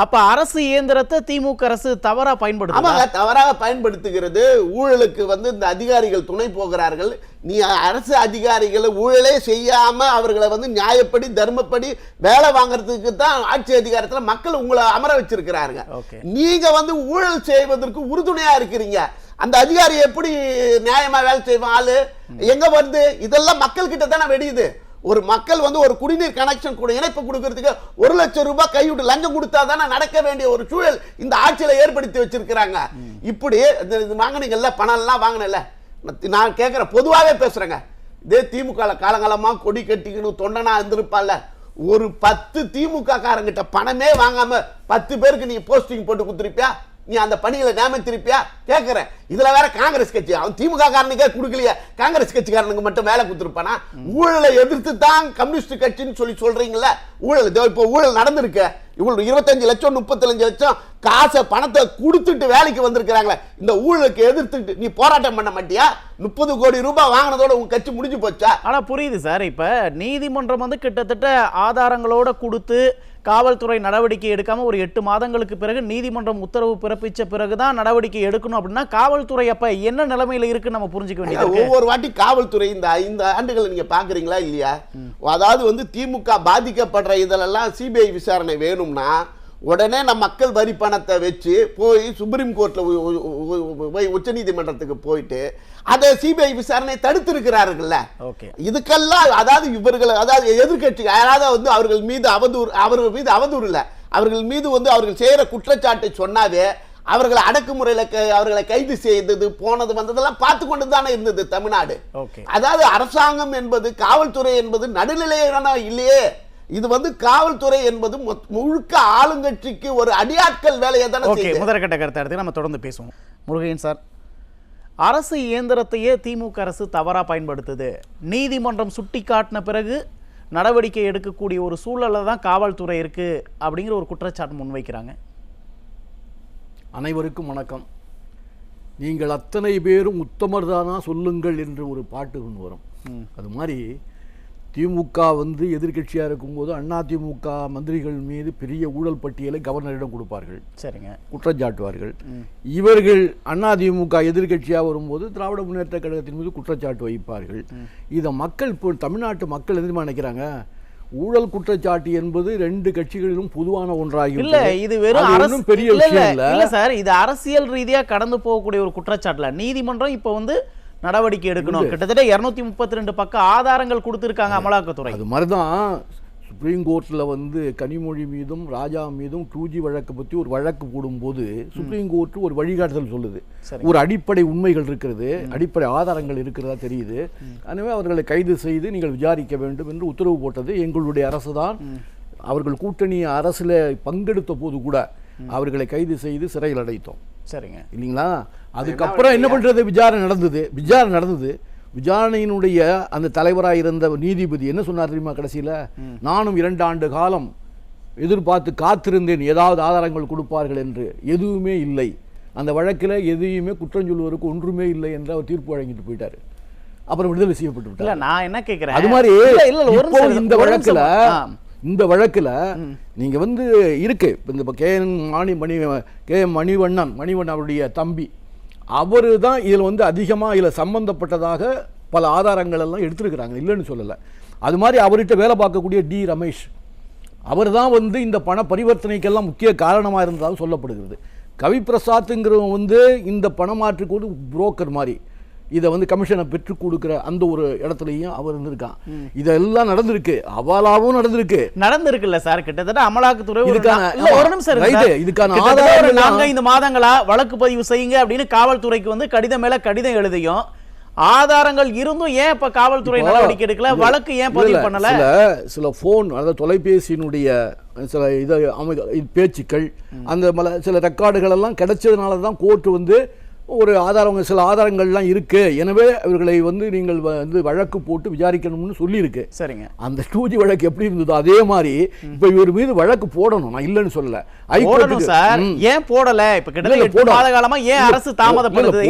அப்ப அரசு இயந்திரத்தை திமுக அரசு தவறா பயன்படுத்துறாங்க. தவறாக பயன்படுத்துகிறது. ஊழலுக்கு வந்து இந்த அதிகாரிகள் துணை போகிறார்கள். நீ அரசு அதிகாரிகளை ஊழலே செய்யாம அவர்களை வந்து நியாயப்படி தர்மப்படி வேலை வாங்குறதுக்கு தான் ஆட்சி அதிகாரத்தில் மக்கள் உங்களை அமர வச்சிருக்கிறாங்க. நீங்க வந்து ஊழல் செய்வதற்கு உறுதுணையா இருக்கிறீங்க. அந்த அதிகாரி எப்படி நியாயமா வேலை செய்வான்? ஆளு எங்க வந்து இதெல்லாம் மக்கள் கிட்ட தானே வெடியுது. ஒரு மக்கள் வந்து ஒரு குடிநீர் கனெக்ஷன் கூட இணைப்பு கொடுக்கறதுக்கு 1 லட்சம் ரூபாய் கைவிட்டு லஞ்சம் கொடுத்தா தானே நடக்க வேண்டிய ஒரு சூழல் இந்த ஆட்சியில ஏற்படுத்தி வச்சிருக்கிறாங்க. இப்படி வாங்கினீங்கல்ல, பணம் எல்லாம் வாங்கினல, நான் கேட்கிற பொதுவாகவே பேசுறேங்க. இதே திமுக காலங்காலமா கொடி கட்டிக்கணும் தொண்டனா இருந்திருப்பால, ஒரு 10 திமுக காரங்கிட்ட பணமே வாங்காம 10 பேருக்கு நீ போஸ்டிங் போட்டு கொடுத்துருப்பியா? நீ அந்த பணியில நியமித்திருப்பியா? கேட்கிறேன். இதுல வேற காங்கிரஸ் கட்சி, அவன் திமுக காரனுக்கே கொடுக்கலையே, காங்கிரஸ் கட்சிக்காரனுக்கு மட்டும் வேலை கொடுத்துருப்பானா? ஊழலை எதிர்த்து தான் கம்யூனிஸ்ட் கட்சின்னு சொல்றீங்களா? ஊழல் இப்போ ஊழல் நடந்திருக்கு. இவ்வளவு 25 லட்சம் 35 லட்சம் காசை பணத்தை கொடுத்துட்டு வேலைக்கு வந்திருக்கிறாங்களே, இந்த ஊழலுக்கு எதிர்த்துட்டு நீ போராட்டம் பண்ண மாட்டியா? 30 கோடி ரூபாய் வாங்கினதோட உங்க கட்சி முடிஞ்சு போச்சா? ஆனா புரியுது சார். இப்ப நீதிமன்றம் வந்து கிட்டத்தட்ட ஆதாரங்களோட கொடுத்து காவல்துறை நடவடிக்கை எடுக்காம ஒரு 8 மாதங்களுக்கு பிறகு நீதிமன்றம் உத்தரவு பிறப்பிச்ச பிறகுதான் நடவடிக்கை எடுக்கணும் அப்படின்னா காவல்துறை அப்ப என்ன நிலைமையில இருக்குன்னு நம்ம புரிஞ்சுக்க வேண்டியது. ஒவ்வொரு வாட்டி காவல்துறை இந்த 5 ஆண்டுகள் நீங்க பாக்குறீங்களா இல்லையா? அதாவது வந்து திமுக பாதிக்கப்படுற இதெல்லாம் சிபிஐ விசாரணை வேணும்னா உடனே நம்ம மக்கள் வரி பணத்தை வச்சு போய் சுப்ரீம் கோர்ட்ல உச்ச நீதிமன்றத்துக்கு போயிட்டு அதை சிபிஐ விசாரணை தடுத்து இருக்கிறார்கள்ல. இதுக்கெல்லாம் அதாவது இவர்கள் அதாவது எதிர்கட்சி யாராவது வந்து அவர்கள் மீது அவதூறு இல்ல, அவர்கள் மீது வந்து அவர்கள் செய்யற குற்றச்சாட்டை சொன்னாவே அவர்களை அடக்குமுறையில அவர்களை கைது செய்தது போனது வந்ததெல்லாம் பார்த்து கொண்டு தானே இருந்தது தமிழ்நாடு. அதாவது அரசாங்கம் என்பது காவல்துறை என்பது நடுநிலையான இல்லையே. இது வந்து காவல்துறை என்பது முழுக்க ஆளுங்கட்சிக்கு ஒரு அடியாட்கள் வேலையை தானே செய்யுது. முதற்கட்ட கருத்தை எடுத்து நம்ம தொடர்ந்து பேசுவோம். முருகையன் சார், அரசு இயந்திரத்தையே திமுக அரசு தவறா பயன்படுத்துது, நீதிமன்றம் சுட்டி காட்டின பிறகு நடவடிக்கை எடுக்கக்கூடிய ஒரு சூழல்ல தான் காவல்துறை இருக்கு அப்படிங்கிற ஒரு குற்றச்சாட்டு முன்வைக்கிறாங்க. அனைவருக்கும் வணக்கம். நீங்கள் அத்தனை பேரும் உத்தமர்தானா சொல்லுங்கள் என்று ஒரு பாட்டு ஒன்று வரும். அது மாதிரி திமுக வந்து எதிர்கட்சியாக இருக்கும்போது அதிமுக மந்திரிகள் மீது பெரிய ஊழல் பட்டியலை கவர்னரிடம் கொடுப்பார்கள். சரிங்க, குற்றச்சாட்டுவார்கள். இவர்கள் அதிமுக எதிர்கட்சியாக வரும்போது திராவிட முன்னேற்ற கழகத்தின் மீது குற்றச்சாட்டு வைப்பார்கள். இதை மக்கள் இப்போ தமிழ்நாட்டு மக்கள் எதிர்மா நினைக்கிறாங்க, ஊழல் குற்றச்சாட்டு என்பது 2 கட்சிகளிலும் பொதுவான ஒன்றாகி இல்ல, இது வெறும் பெரிய விஷயம் இல்ல சார். இது அரசியல் ரீதியா கடந்து போகக்கூடிய ஒரு குற்றச்சாட்டுல நீதிமன்றம் இப்ப வந்து நடவடிக்கை எடுக்கணும். கிட்டத்தட்ட 232 பக்க ஆதாரங்கள் கொடுத்திருக்காங்க அமலாக்கத்துறை. அது மாதிரிதான் சுப்ரீம் கோர்ட்ல வந்து கனிமொழி மீதும் ராஜா மீதும் 2G வழக்கு பற்றி ஒரு வழக்கு போடும்போது சுப்ரீம் கோர்ட் ஒரு வழிகாட்டுதல் சொல்லுது. ஒரு அடிப்படை உண்மைகள் இருக்கிறது, அடிப்படை ஆதாரங்கள் இருக்கிறதா தெரியுது. எனவே அவர்களை கைது செய்து நீங்கள் விசாரிக்க வேண்டும் என்று உத்தரவு போட்டது எங்களுடைய அரசு தான். அவர்கள் கூட்டணி அரசுல பங்கெடுத்த போது கூட அவர்களை கைது செய்து சிறையில் அடைத்தோம். சரிங்க. இல்லைங்களா? அதுக்கப்புறம் என்ன பண்றது? விசாரணை நடந்தது. விசாரணையினுடைய அந்த தலைவராக இருந்த நீதிபதி என்ன சொன்னார் தெரியுமா? கடைசியில், நானும் 2 ஆண்டு காலம் எதிர்பார்த்து காத்திருந்தேன் ஏதாவது ஆதாரங்கள் கொடுப்பார்கள் என்று. எதுவுமே இல்லை, அந்த வழக்கில் எதையுமே குற்றம் சொல்வதற்கு ஒன்றுமே இல்லை என்று அவர் தீர்ப்பு வழங்கிட்டு போயிட்டாரு. அப்புறம் விடுதலை செய்யப்பட்டு விட்டார். இல்ல நான் என்ன கேட்கிறேன், அது மாதிரி இந்த வழக்குல நீங்க வந்து இருக்கு. இந்த கே மணிவண்ணன் அவருடைய தம்பி, அவரு தான் இதில் வந்து அதிகமாக இதில் சம்பந்தப்பட்டதாக பல ஆதாரங்கள் எல்லாம் எடுத்திருக்கிறாங்க, இல்லைன்னு சொல்லலை. அது மாதிரி அவர்கிட்ட வேலை பார்க்கக்கூடிய டி ரமேஷ், அவர் தான் வந்து இந்த பண பரிவர்த்தனைக்கெல்லாம் முக்கிய காரணமாக இருந்ததாக சொல்லப்படுகிறது. கவிப்பிரசாத்துங்கிறவங்க வந்து இந்த பணமாற்றுக்கு ஒரு புரோக்கர் மாதிரி இதை வந்து கமிஷனை பெற்றுக் கொடுக்குற அந்த ஒரு இடத்துலையும் அவர் இருந்திருக்கான். இதெல்லாம் நடந்திருக்கு, அவாலாவும் நடந்திருக்குல்ல சார். கிட்டத்தட்ட அமலாக்கத்துறை இதுக்கான ஆதாரம் 4-5 மாதங்களா வழக்கு பதிவு செய்யுங்க அப்படின்னு காவல்துறைக்கு வந்து கடிதம் மேல கடிதம் எழுதியும் ஆதாரங்கள் இருந்தும் ஏன் இப்ப காவல்துறை நடவடிக்கை எடுக்கல, வழக்கு ஏன் பதிவு பண்ணல? சில போன், அதாவது தொலைபேசியினுடைய சில பேச்சுக்கள், அந்த சில ரெக்கார்டுகள் எல்லாம் கிடைச்சதுனால தான் கோர்ட் வந்து ஒரு சில ஆதாரங்கள்லாம் இருக்கு, எனவே இவர்களை வந்து நீங்கள் வந்து வழக்கு போட்டு விசாரிக்கணும்னு சொல்லியிருக்கு. சரிங்க. அந்த 2G வழக்கு எப்படி இருந்ததோ அதே மாதிரி இப்ப இவர் மீது வழக்கு போடணும், நான் இல்லைன்னு சொல்லல. சார் ஏன் போடல? இப்ப கிட்டத்தட்ட 8 மாத காலமா ஏன் அரசு தாமதப்படுது?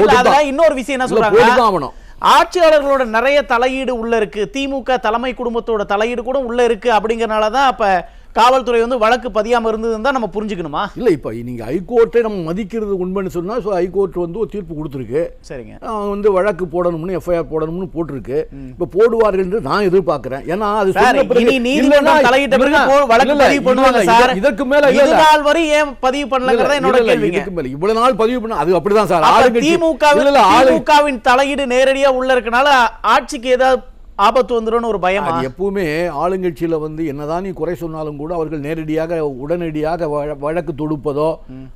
இன்னொரு விஷயம் என்ன சொல்றாங்க, ஆட்சியாளர்களோட நிறைய தலையீடு உள்ள இருக்கு, திமுக தலைமை குடும்பத்தோட தலையீடு கூட உள்ள இருக்கு அப்படிங்கறனாலதான் அப்ப காவல்துறை வந்து வழக்கு பதியாம இருந்ததுன்னு தான் நம்ம புரிஞ்சுக்கணுமா? இல்ல, இப்ப நீங்க ஹைகோர்ட்டை நம்ம மதிக்கிறது உண்மைன்னு சொன்னா, ஹைகோர்ட் வந்து ஒரு தீர்ப்பு கொடுத்துருக்கு. சரிங்க. வந்து வழக்கு போடணும்னு, எஃப்ஐஆர் போடணும்னு போட்டிருக்கு. இப்ப போடுவார்கள் என்று நான் எதிர்பார்க்கிறேன். ஏன்னா அது நீதிமன்றம் தலையிட்ட பிறகு வழக்கு பதிவு பண்ணுவாங்க சார். இதற்கு மேல இது நாள் வரை ஏன் பதிவு பண்ணலங்கறத என்னோட கேள்வி. இதுக்கு மேல இவ்வளவு நாள் பதிவு பண்ண அது அப்படிதான் சார். திமுகவின் தலையீடு நேரடியா உள்ள இருக்கனால ஆட்சிக்கு ஏதாவது ஆபத்து வந்துடும் ஒரு பயம். எப்பவுமே ஆளுங்கட்சியில வந்து என்னதான் நீ குறை சொன்னாலும் கூட அவர்கள் நேரடியாக உடனடியாக வழக்கு தொடுப்பதோ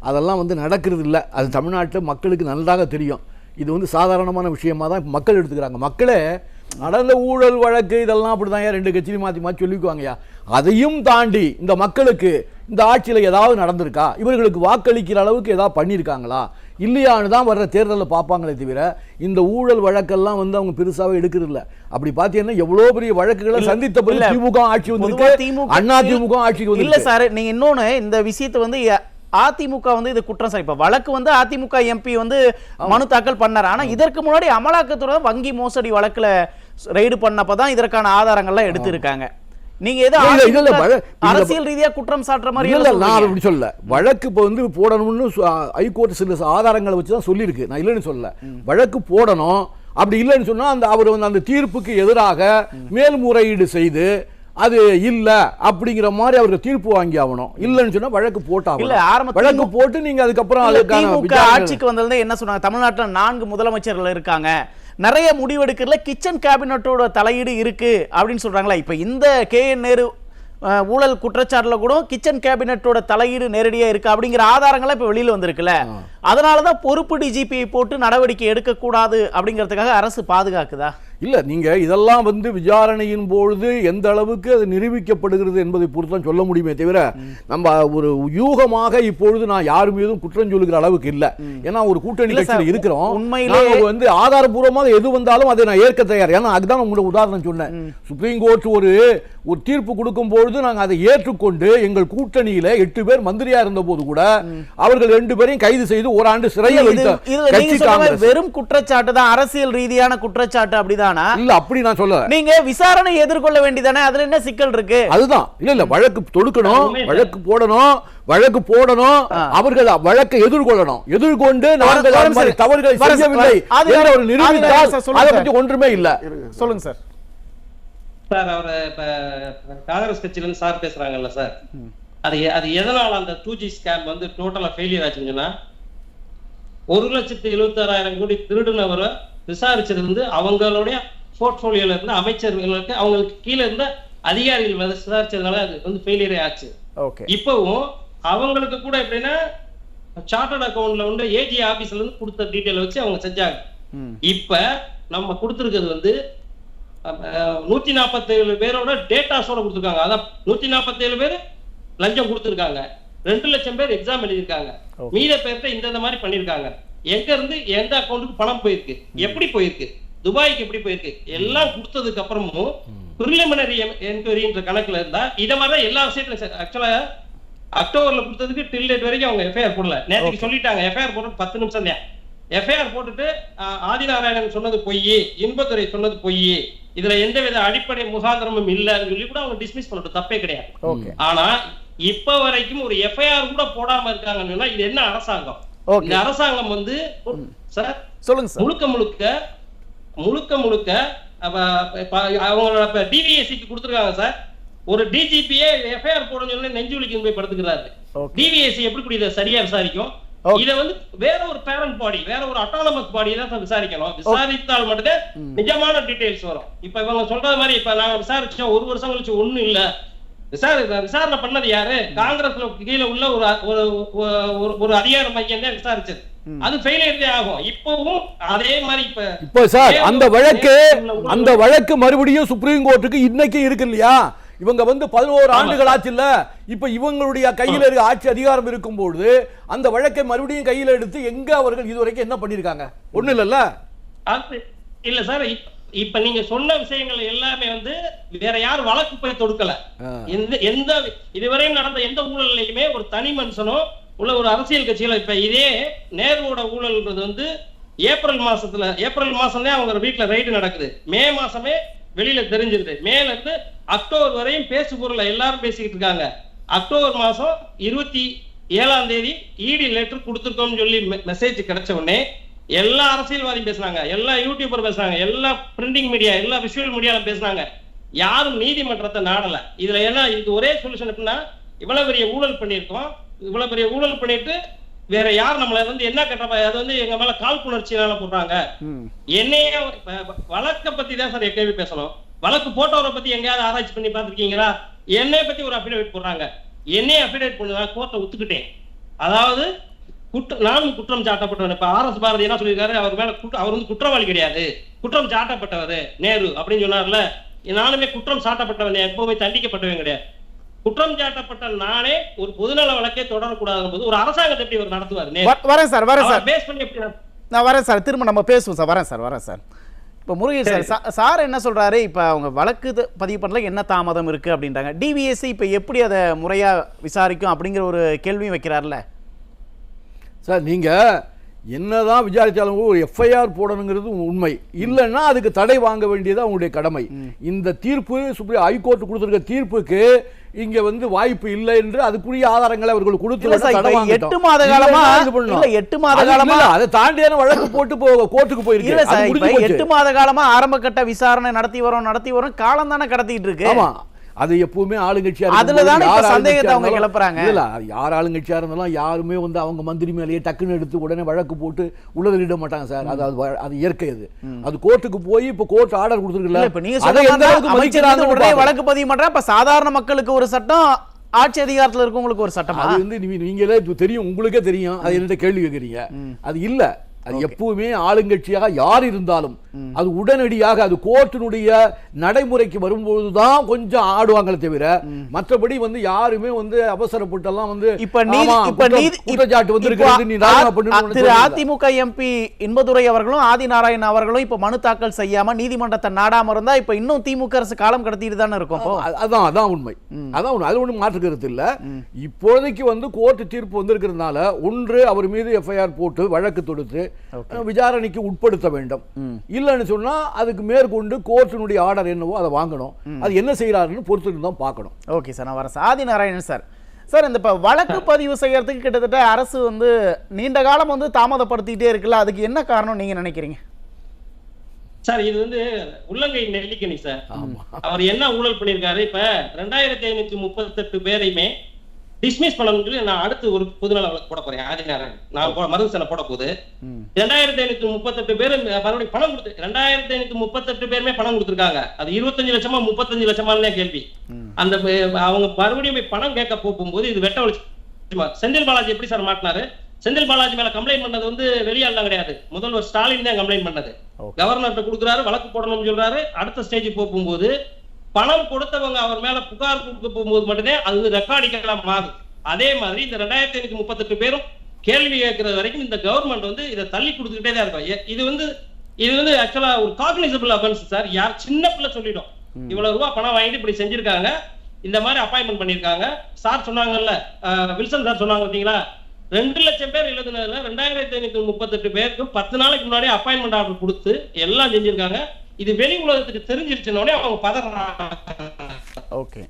அதெல்லாம் வந்து நடக்கிறது இல்லை. அது தமிழ்நாட்டு மக்களுக்கு நன்றாக தெரியும். இது வந்து சாதாரணமான விஷயமா தான் மக்கள் எடுத்துக்கிறாங்க. மக்களே நடந்த ஊழல் வழக்கு இதெல்லாம் அப்படிதான் 2 கட்சியிலும் மாற்றி மாற்றி சொல்லிக்குவாங்கயா. அதையும் தாண்டி இந்த மக்களுக்கு இந்த ஆட்சியில் ஏதாவது நடந்திருக்கா, இவர்களுக்கு வாக்களிக்கிற அளவுக்கு ஏதாவது பண்ணியிருக்காங்களா இல்லையான்னு தான் வர்ற தேர்தலில் பார்ப்பாங்களே தவிர இந்த ஊழல் வழக்கெல்லாம் வந்து அவங்க பெருசாக எடுக்கிறதில்ல. அப்படி பார்த்தீங்கன்னா எவ்வளோ பெரிய வழக்குகளை சந்தித்த பிறகு திமுக ஆட்சி வந்து அண்ணா திமுக ஆட்சிக்கு வந்து இல்லை சார். நீங்க இன்னொன்று இந்த விஷயத்தை வந்து அதிமுக வந்து இது குற்றம் சார். இப்ப வழக்கு வந்து அதிமுக எம்பி வந்து மனு தாக்கல் பண்ணார். ஆனா இதற்கு முன்னாடி அமலாக்கத்துறை வங்கி மோசடி வழக்குல ரெய்டு பண்ணப்பதான் இதற்கான ஆதாரங்கள்லாம் எடுத்திருக்காங்க. நீங்க ஏதோ அரசியல் ரீதியா குற்றம் சாட்டுற மாதிரி இல்ல, நான் அப்படி சொல்ல. வழக்கு இப்ப வந்து போடணும்னு ஹைகோர்ட் சில ஆதாரங்களை வச்சுதான் சொல்லியிருக்கு, நான் இல்லைன்னு சொல்ல. வழக்கு போடணும், அப்படி இல்லைன்னு சொன்னா அந்த அவர் வந்து அந்த தீர்ப்புக்கு எதிராக மேல்முறையீடு செய்து அது இல்ல அப்படிங்கிற மாதிரி அவருக்கு தீர்ப்பு வாங்கி ஆகணும். இல்லன்னு சொன்னா வழக்கு போட்டாங்க. இல்ல வழக்கு போட்டு நீங்க அதுக்கப்புறம் திமுக ஆட்சிக்கு வந்தது என்ன சொன்னாங்க, தமிழ்நாட்டில் 4 முதலமைச்சர்கள் இருக்காங்க, நிறைய முடிவெடுக்கிறதுல கிச்சன் கேபினட்டோட தலையீடு இருக்கு அப்படின்னு சொல்றாங்களா. இப்ப இந்த KN நேரு ஊழல் குற்றச்சாட்டுல கூட கிச்சன் கேபினட்டோட தலையீடு நேரடியா இருக்கு அப்படிங்கிற ஆதாரங்கள்லாம் இப்ப வெளியில வந்திருக்குல்ல. அதனாலதான் பொறுப்பு டிஜிபியை போட்டு நடவடிக்கை எடுக்க கூடாது அப்படிங்கிறதுக்காக அரசு பாதுகாக்குதா? இல்ல, நீங்க இதெல்லாம் வந்து விசாரணையின் பொழுது எந்த அளவுக்கு அது நிரூபிக்கப்படுகிறது என்பதை பொறுத்தான் சொல்ல முடியுமே தவிர நம்ம ஒரு யூகமாக இப்பொழுது நான் யார் மீதும் குற்றம் சொல்லுகிற அளவுக்கு இல்ல. ஏன்னா ஒரு கூட்டணி கட்சியில் இருக்கிறோம், உண்மையிலே வந்து ஆதாரபூர்வமாக எது வந்தாலும் அதை நான் ஏற்க தயார். ஏன்னா அதுதான் உங்களோட உதாரணம் சொன்னேன். சுப்ரீம் கோர்ட் ஒரு தீர்ப்பு கொடுக்கும் பொழுது நாங்கள் அதை ஏற்றுக்கொண்டு எங்கள் கூட்டணியில 8 பேர் மந்திரியா இருந்த போது கூட அவர்கள் 2 பேரையும் கைது செய்து ஓராண்டு சிறையில் வைத்த வெறும் குற்றச்சாட்டு தான், அரசியல் ரீதியான குற்றச்சாட்டு அப்படிதான். இல்ல, அப்படி நான் சொல்ல. நீங்க விசாரணை எதிர்கொள்ள வேண்டியதானே, அதுல என்ன சிக்கல் இருக்கு? அதுதான். இல்ல வழக்கு தொடுக்கணும், வழக்கு போடணும், அவர்கள் வழக்கை எதிர்கொள்ளணும். எதிர்கொண்டு நாங்கள் தவறுகளை செய்யவில்லை என்ற ஒரு நிரூபித்தால் அதை பற்றி ஒன்றுமே இல்ல. சொல்லுங்க சார். சார், அவர் இப்ப காங்கிரஸ் கட்சியில இருந்து சார் பேசுறாங்கல்ல சார், அது எதனால அந்த 2G ஸ்கேம் வந்து டோட்டலா ஃபெயிலியர் ஆச்சுன்னா 1,76,000 கோடி திருடுனவரை விசாரிச்சது வந்து அவங்களுடைய போர்ட்போலியோல இருந்து அமைச்சர்களுக்கு அவங்களுக்கு கீழே இருந்த அதிகாரிகள் விசாரிச்சதுனால அது வந்து ஃபெயிலியரே ஆச்சு. இப்பவும் அவங்களுக்கு கூட எப்படின்னா சார்ட்டர்ட் அக்கௌண்ட்ல வந்து ஏஜி ஆபீஸ்ல இருந்து கொடுத்த டீட்டெயில் வச்சு அவங்க செஞ்சாங்க. இப்ப நம்ம கொடுத்துருக்கிறது வந்து 147 பேரோட டேட்டாஸோட கொடுத்துருக்காங்க. அதான் 147 பேர் லஞ்சம் கொடுத்துருக்காங்க. 2 லட்சம் பேர் எக்ஸாம் எழுதியிருக்காங்க. மீத பேர்ட்ட இந்த மாதிரி பண்ணிருக்காங்க. எங்க இருந்து எந்த அக்கௌண்ட்டுக்கு பணம் போயிருக்கு, எப்படி போயிருக்கு, துபாய்க்கு எப்படி போயிருக்கு, எல்லாம் கொடுத்ததுக்கு அப்புறமும் பிரிலிமினரி என்கொயரின்ற கணக்குல இருந்தா இத மாதிரி எல்லா விஷயத்துல ஆக்சுவலா அக்டோபர்ல கொடுத்ததுக்கு டில் டேட் வரைக்கும் அவங்க எஃப்ஐஆர் போடல. நேற்றுக்கு சொல்லிட்டாங்க எஃப்ஐஆர் போட்டு 10 நிமிஷம் தான். எஃப்ஐஆர் போட்டுட்டு ஆதிநாராயணன் சொன்னது பொய், இன்பதுரை சொன்னது பொய், இதுல எந்தவித அடிப்படை முகாந்திரமும் இல்லன்னு சொல்லி கூட அவங்க டிஸ்மிஸ் பண்ணட்டும், தப்பே கிடையாது. ஆனா இப்ப வரைக்கும் ஒரு எஃப்ஐஆர் கூட போடாம இருக்காங்கன்னு சொன்னா இது என்ன அரசாங்கம்? இந்த அரசாங்கம் வந்து சார் சொல்லுங்க சார், முழுக்க முழுக்க அவங்களோட டிவிஎஸ்சிக்கு கொடுத்துருக்காங்க சார். ஒரு டிஜிபியே எஃப்ஐஆர் போடணும்னு சொல்லி நெஞ்சுவலிக்கு போய் படுத்துக்கிறாரு. டிவிஎஸ்சி எப்படி இதை சரியா விசாரிக்கும்? இத வந்து வேற ஒரு பேரண்ட் பாடி, வேற ஒரு அட்டானமஸ் பாடி தான் விசாரிக்கணும். விசாரித்தால் மட்டும் நிஜமான டீடைல்ஸ் வரும். இப்ப இவங்க சொல்றது மாதிரி இப்ப நாங்க விசாரிச்சோம் 1 வருஷம் கழிச்சு ஒண்ணும் இல்ல. விசாரணை பண்ணது யாரு? காங்கிரஸ்ல கீழே உள்ள ஒரு அதிகார மையம் தான் விசாரிச்சது. அது ஃபெயிலியர் ஆகும். இப்பவும் அதே மாதிரி இப்ப சார் அந்த வழக்கு மறுபடியும் சுப்ரீம் கோர்ட்டுக்கு இன்னைக்கு இருக்கு இல்லையா? இவங்க வந்து 11 ஆண்டுகள் ஆச்சு இல்ல, இப்ப இவங்களுடைய கையில இருக்க ஆட்சி அதிகாரம் இருக்கும்போது அந்த வழக்கை மறுபடியும் கையில எடுத்து எங்க அவர்கள் இதுவரைக்கும் என்ன பண்ணிருக்காங்க? ஒண்ணு இல்லல்ல. இல்ல சார், இப்ப நீங்க சொன்ன விஷயங்கள் எல்லாமே வந்து வேற யாரும் வழக்கு போய் தொடுக்கல. எந்த இதுவரையும் நடந்த எந்த ஊழலையுமே ஒரு தனி மனுஷனோ உள்ள ஒரு அரசியல் கட்சியில இப்ப இதே நேருவோட ஊழல்ன்றது வந்து ஏப்ரல் மாசம் தான் அவங்க வீட்டுல ரைடு நடக்குது. மே மாசமே வெளியில தெரிஞ்சிருது. மேல இருந்து அக்டோபர் வரையும் பேசு பொருளை எல்லாரும் பேசிக்கிட்டு இருக்காங்க. அக்டோபர் மாசம் 27ஆம் தேதி இடி லெட்டர் கொடுத்துருக்கோம்னு சொல்லி மெசேஜ் கிடைச்ச உடனே எல்லா அரசியல்வாதியும் பேசுறாங்க, எல்லா யூடியூபர் பேசுறாங்க, எல்லா பிரிண்டிங் மீடியா, எல்லா விஷுவல் மீடியாலும் பேசுறாங்க. யாரும் நீதிமன்றத்தை நாடல. இதுல என்ன இது ஒரே சொல்யூஷன் எப்படின்னா, இவ்வளவு பெரிய ஊழல் பண்ணிருக்கோம், இவ்வளவு பெரிய ஊழல் பண்ணிட்டு வேற யார் நம்மள வந்து என்ன கேட்ட அது வந்து எங்க மேல காழ்ப்புணர்ச்சியால போடுறாங்க. என்னைய வழக்க பத்தி தான் சார் கேள்வி பேசணும். வழக்கு போட்டவரை பத்தி எங்கேயாவது ஆராய்ச்சி பண்ணி பார்த்திருக்கீங்களா? என்னைய பத்தி ஒரு அபிடேவிட் போடுறாங்க. என்னைய அபிடேவிட் பண்ணுவா கோர்ட்டை ஒத்துக்கிட்டேன். அதாவது நானும் குற்றம் சாட்டப்பட்டவன். இப்ப RS பாரதி என்ன சொல்லியிருக்காரு, அவர் மேல அவர் வந்து குற்றவாளி கிடையாது, குற்றம் சாட்டப்பட்டவர் நேரு அப்படின்னு சொன்னார்ல. நானுமே குற்றம் சாட்டப்பட்டவன், எப்பவுமே தண்டிக்கப்பட்டவன் கிடையாது. குற்றம் சாட்டப்பட்ட நானே ஒரு பொதுநல வழக்கே தொடரக்கூடாது போது ஒரு அரசாங்கத்தை எப்படி அவர் நடத்துவார்? வரேன் சார் பேஸ் பண்ணி எப்படி நான் வரேன் சார், திரும்ப நம்ம பேசுவோம் சார். வரேன் சார். இப்போ முருகேஷ் சார் என்ன சொல்றாரு, இப்போ அவங்க வழக்கு பதிவு பண்ணல என்ன தாமதம் இருக்கு அப்படின்றாங்க. டிவிஎஸ்சி இப்போ எப்படி அதை முறையா விசாரிக்கும் அப்படிங்கிற ஒரு கேள்வியும் வைக்கிறார்ல சார். நீங்க என்னதான் விசாரிச்சாலும் ஒரு எஃப்ஐஆர் போடணுங்கிறது உண்மை இல்லைன்னா அதுக்கு தடை வாங்க வேண்டியது அவங்களுடைய கடமை. இந்த தீர்ப்பு சுப்ரீம் ஹைகோர்ட் கொடுத்திருக்க தீர்ப்புக்கு இங்க வந்து வாய்ப்பு இல்லை என்று அதுக்குரிய ஆதாரங்களை அவர்கள் கொடுத்து 8 மாத காலமா அதை தாண்டியான வழக்கு போட்டு கோர்ட்டுக்கு போயிருக்கு. 8 மாத காலமா ஆரம்ப கட்ட விசாரணை நடத்தி வரோம் காலம் தானே கடத்திட்டு இருக்கு. ஆமா, அது எப்பவுமே ஆளுங்கட்சியா சந்தேகத்தை அவங்க கிளப்புறாங்க. இல்ல யார் ஆளுங்கட்சியா இருந்தாலும் யாருமே வந்து அவங்க மந்திரி மேலேயே டக்குன்னு எடுத்து உடனே வழக்கு போட்டு உள்ளதிட மாட்டாங்க சார். அது இயற்கை. அது கோர்ட்டுக்கு போய் இப்ப கோர்ட் ஆர்டர் கொடுத்துருக்கல. இப்ப நீங்க வழக்கு பதிவு பண்ற இப்ப சாதாரண மக்களுக்கு ஒரு சட்டம், ஆட்சி அதிகாரத்துல இருக்கவங்களுக்கு ஒரு சட்டம். அது வந்து நீங்களே தெரியும், உங்களுக்கே தெரியும். அது என்ன கேள்வி கேட்கறீங்க? அது இல்ல. அது எப்பவுமே ஆளுங்கட்சியாக யார் இருந்தாலும் அது உடனடியாக அது கோர்ட்டினுடைய நடைமுறைக்கு வரும்போதுதான் கொஞ்சம் ஆடுவாங்களே தவிர மற்றபடி வந்து யாருமே வந்து அவசரப்பட்டெல்லாம் வந்து குற்றச்சாட்டு வந்து அதிமுக எம்பி இன்பதுரை அவர்களும் ஆதிநாராயணன் அவர்களும் இப்ப மனு தாக்கல் செய்யாம நீதிமன்றத்தை நாடாம இருந்தா இப்ப இன்னும் திமுக அரசு காலம் கடத்திட்டு தானே இருக்கும். அதான் உண்மை. அது ஒன்றும் மாற்று கருத்து இல்ல. இப்போதைக்கு வந்து கோர்ட் தீர்ப்பு வந்திருக்கிறதுனால ஒன்று அவர் மீது எஃப்ஐஆர் போட்டு வழக்கு தொடுத்து விசாரணைக்கு உட்படுத்த வேண்டும். இல்லன்னு சொன்னா அதுக்கு மேற்கொண்டு கோர்ட்டினுடைய ஆர்டர் என்னவோ அதை வாங்கணும். அது என்ன செய்யறாருன்னு பொறுத்து தான் பார்க்கணும். ஓகே சார், நான் வரேன். ஆதிநாராயணன் சார் இந்த வழக்கு பதிவு செய்யறதுக்கு கிட்டத்தட்ட அரசு வந்து நீண்ட காலம் வந்து தாமதப்படுத்திட்டே இருக்குல்ல, அதுக்கு என்ன காரணம் நீங்க நினைக்கிறீங்க? சார் இது வந்து உள்ளங்கை நெல்லிக்கணி சார். அவர் என்ன ஊழல் பண்ணிருக்காரு? இப்ப 2538 பேரையுமே டிஸ்மிஸ் பண்ணணும்னு நான் அடுத்து ஒரு பொதுநல வழக்கு போட போறேன். ஆதிநாராயணன் நான் மருதுசனை போட போகுது. 2538 பேர் மறுபடியும் பணம் கொடுத்து 2538 பேருமே பணம் கொடுத்துருக்காங்க. அது 25 லட்சமா 35 லட்சமானே கேள்வி. அந்த அவங்க மறுபடியும் பணம் கேட்க போகும்போது இது வெட்ட வச்சு செந்தில் பாலாஜி எப்படி சார் மாட்டினாரு? செந்தில் பாலாஜி மேல கம்ப்ளைண்ட் பண்ணது வந்து வெளியாலாம் கிடையாது, முதல்வர் ஸ்டாலின் தான் கம்ப்ளைண்ட் பண்ணது. கவர்னர்கிட்ட கொடுக்குறாரு, வழக்கு போடணும்னு சொல்றாரு. அடுத்த ஸ்டேஜ் போகும்போது பணம் கொடுத்தவங்க அவர் மேல புகார் கொடுக்க போகும்போது மட்டும்தான் அது ரெக்கார்டிக்கலாம் ஆகுது. அதே மாதிரி இந்த 2538 பேரும் கேள்வி கேட்கறது வரைக்கும் இந்த கவர்மெண்ட் வந்து இதை தள்ளி கொடுத்துக்கிட்டே தான் இருக்கும். இது வந்து ஆக்சுவலா ஒரு காக்னிசபிள் அஃபென்ஸ் சார். யார் சின்ன பிள்ளை சொல்லிடும் இவ்வளவு ரூபாய் பணம் வாங்கிட்டு இப்படி செஞ்சிருக்காங்க, இந்த மாதிரி அப்பாயின்மெண்ட் பண்ணிருக்காங்க. சார் சொன்னாங்கல்ல, வில்சன் சார் சொன்னாங்க பாத்தீங்களா, 2 லட்சம் பேர் எழுதுனதுல 2538 பேருக்கு 10 நாளைக்கு முன்னாடி அப்பாயின்மெண்ட் ஆர்டர் கொடுத்து எல்லாம் செஞ்சிருக்காங்க. இது வெளி உலகத்துக்கு தெரிஞ்சிருச்சுனோடனே அவங்க பதறாங்க. ஓகே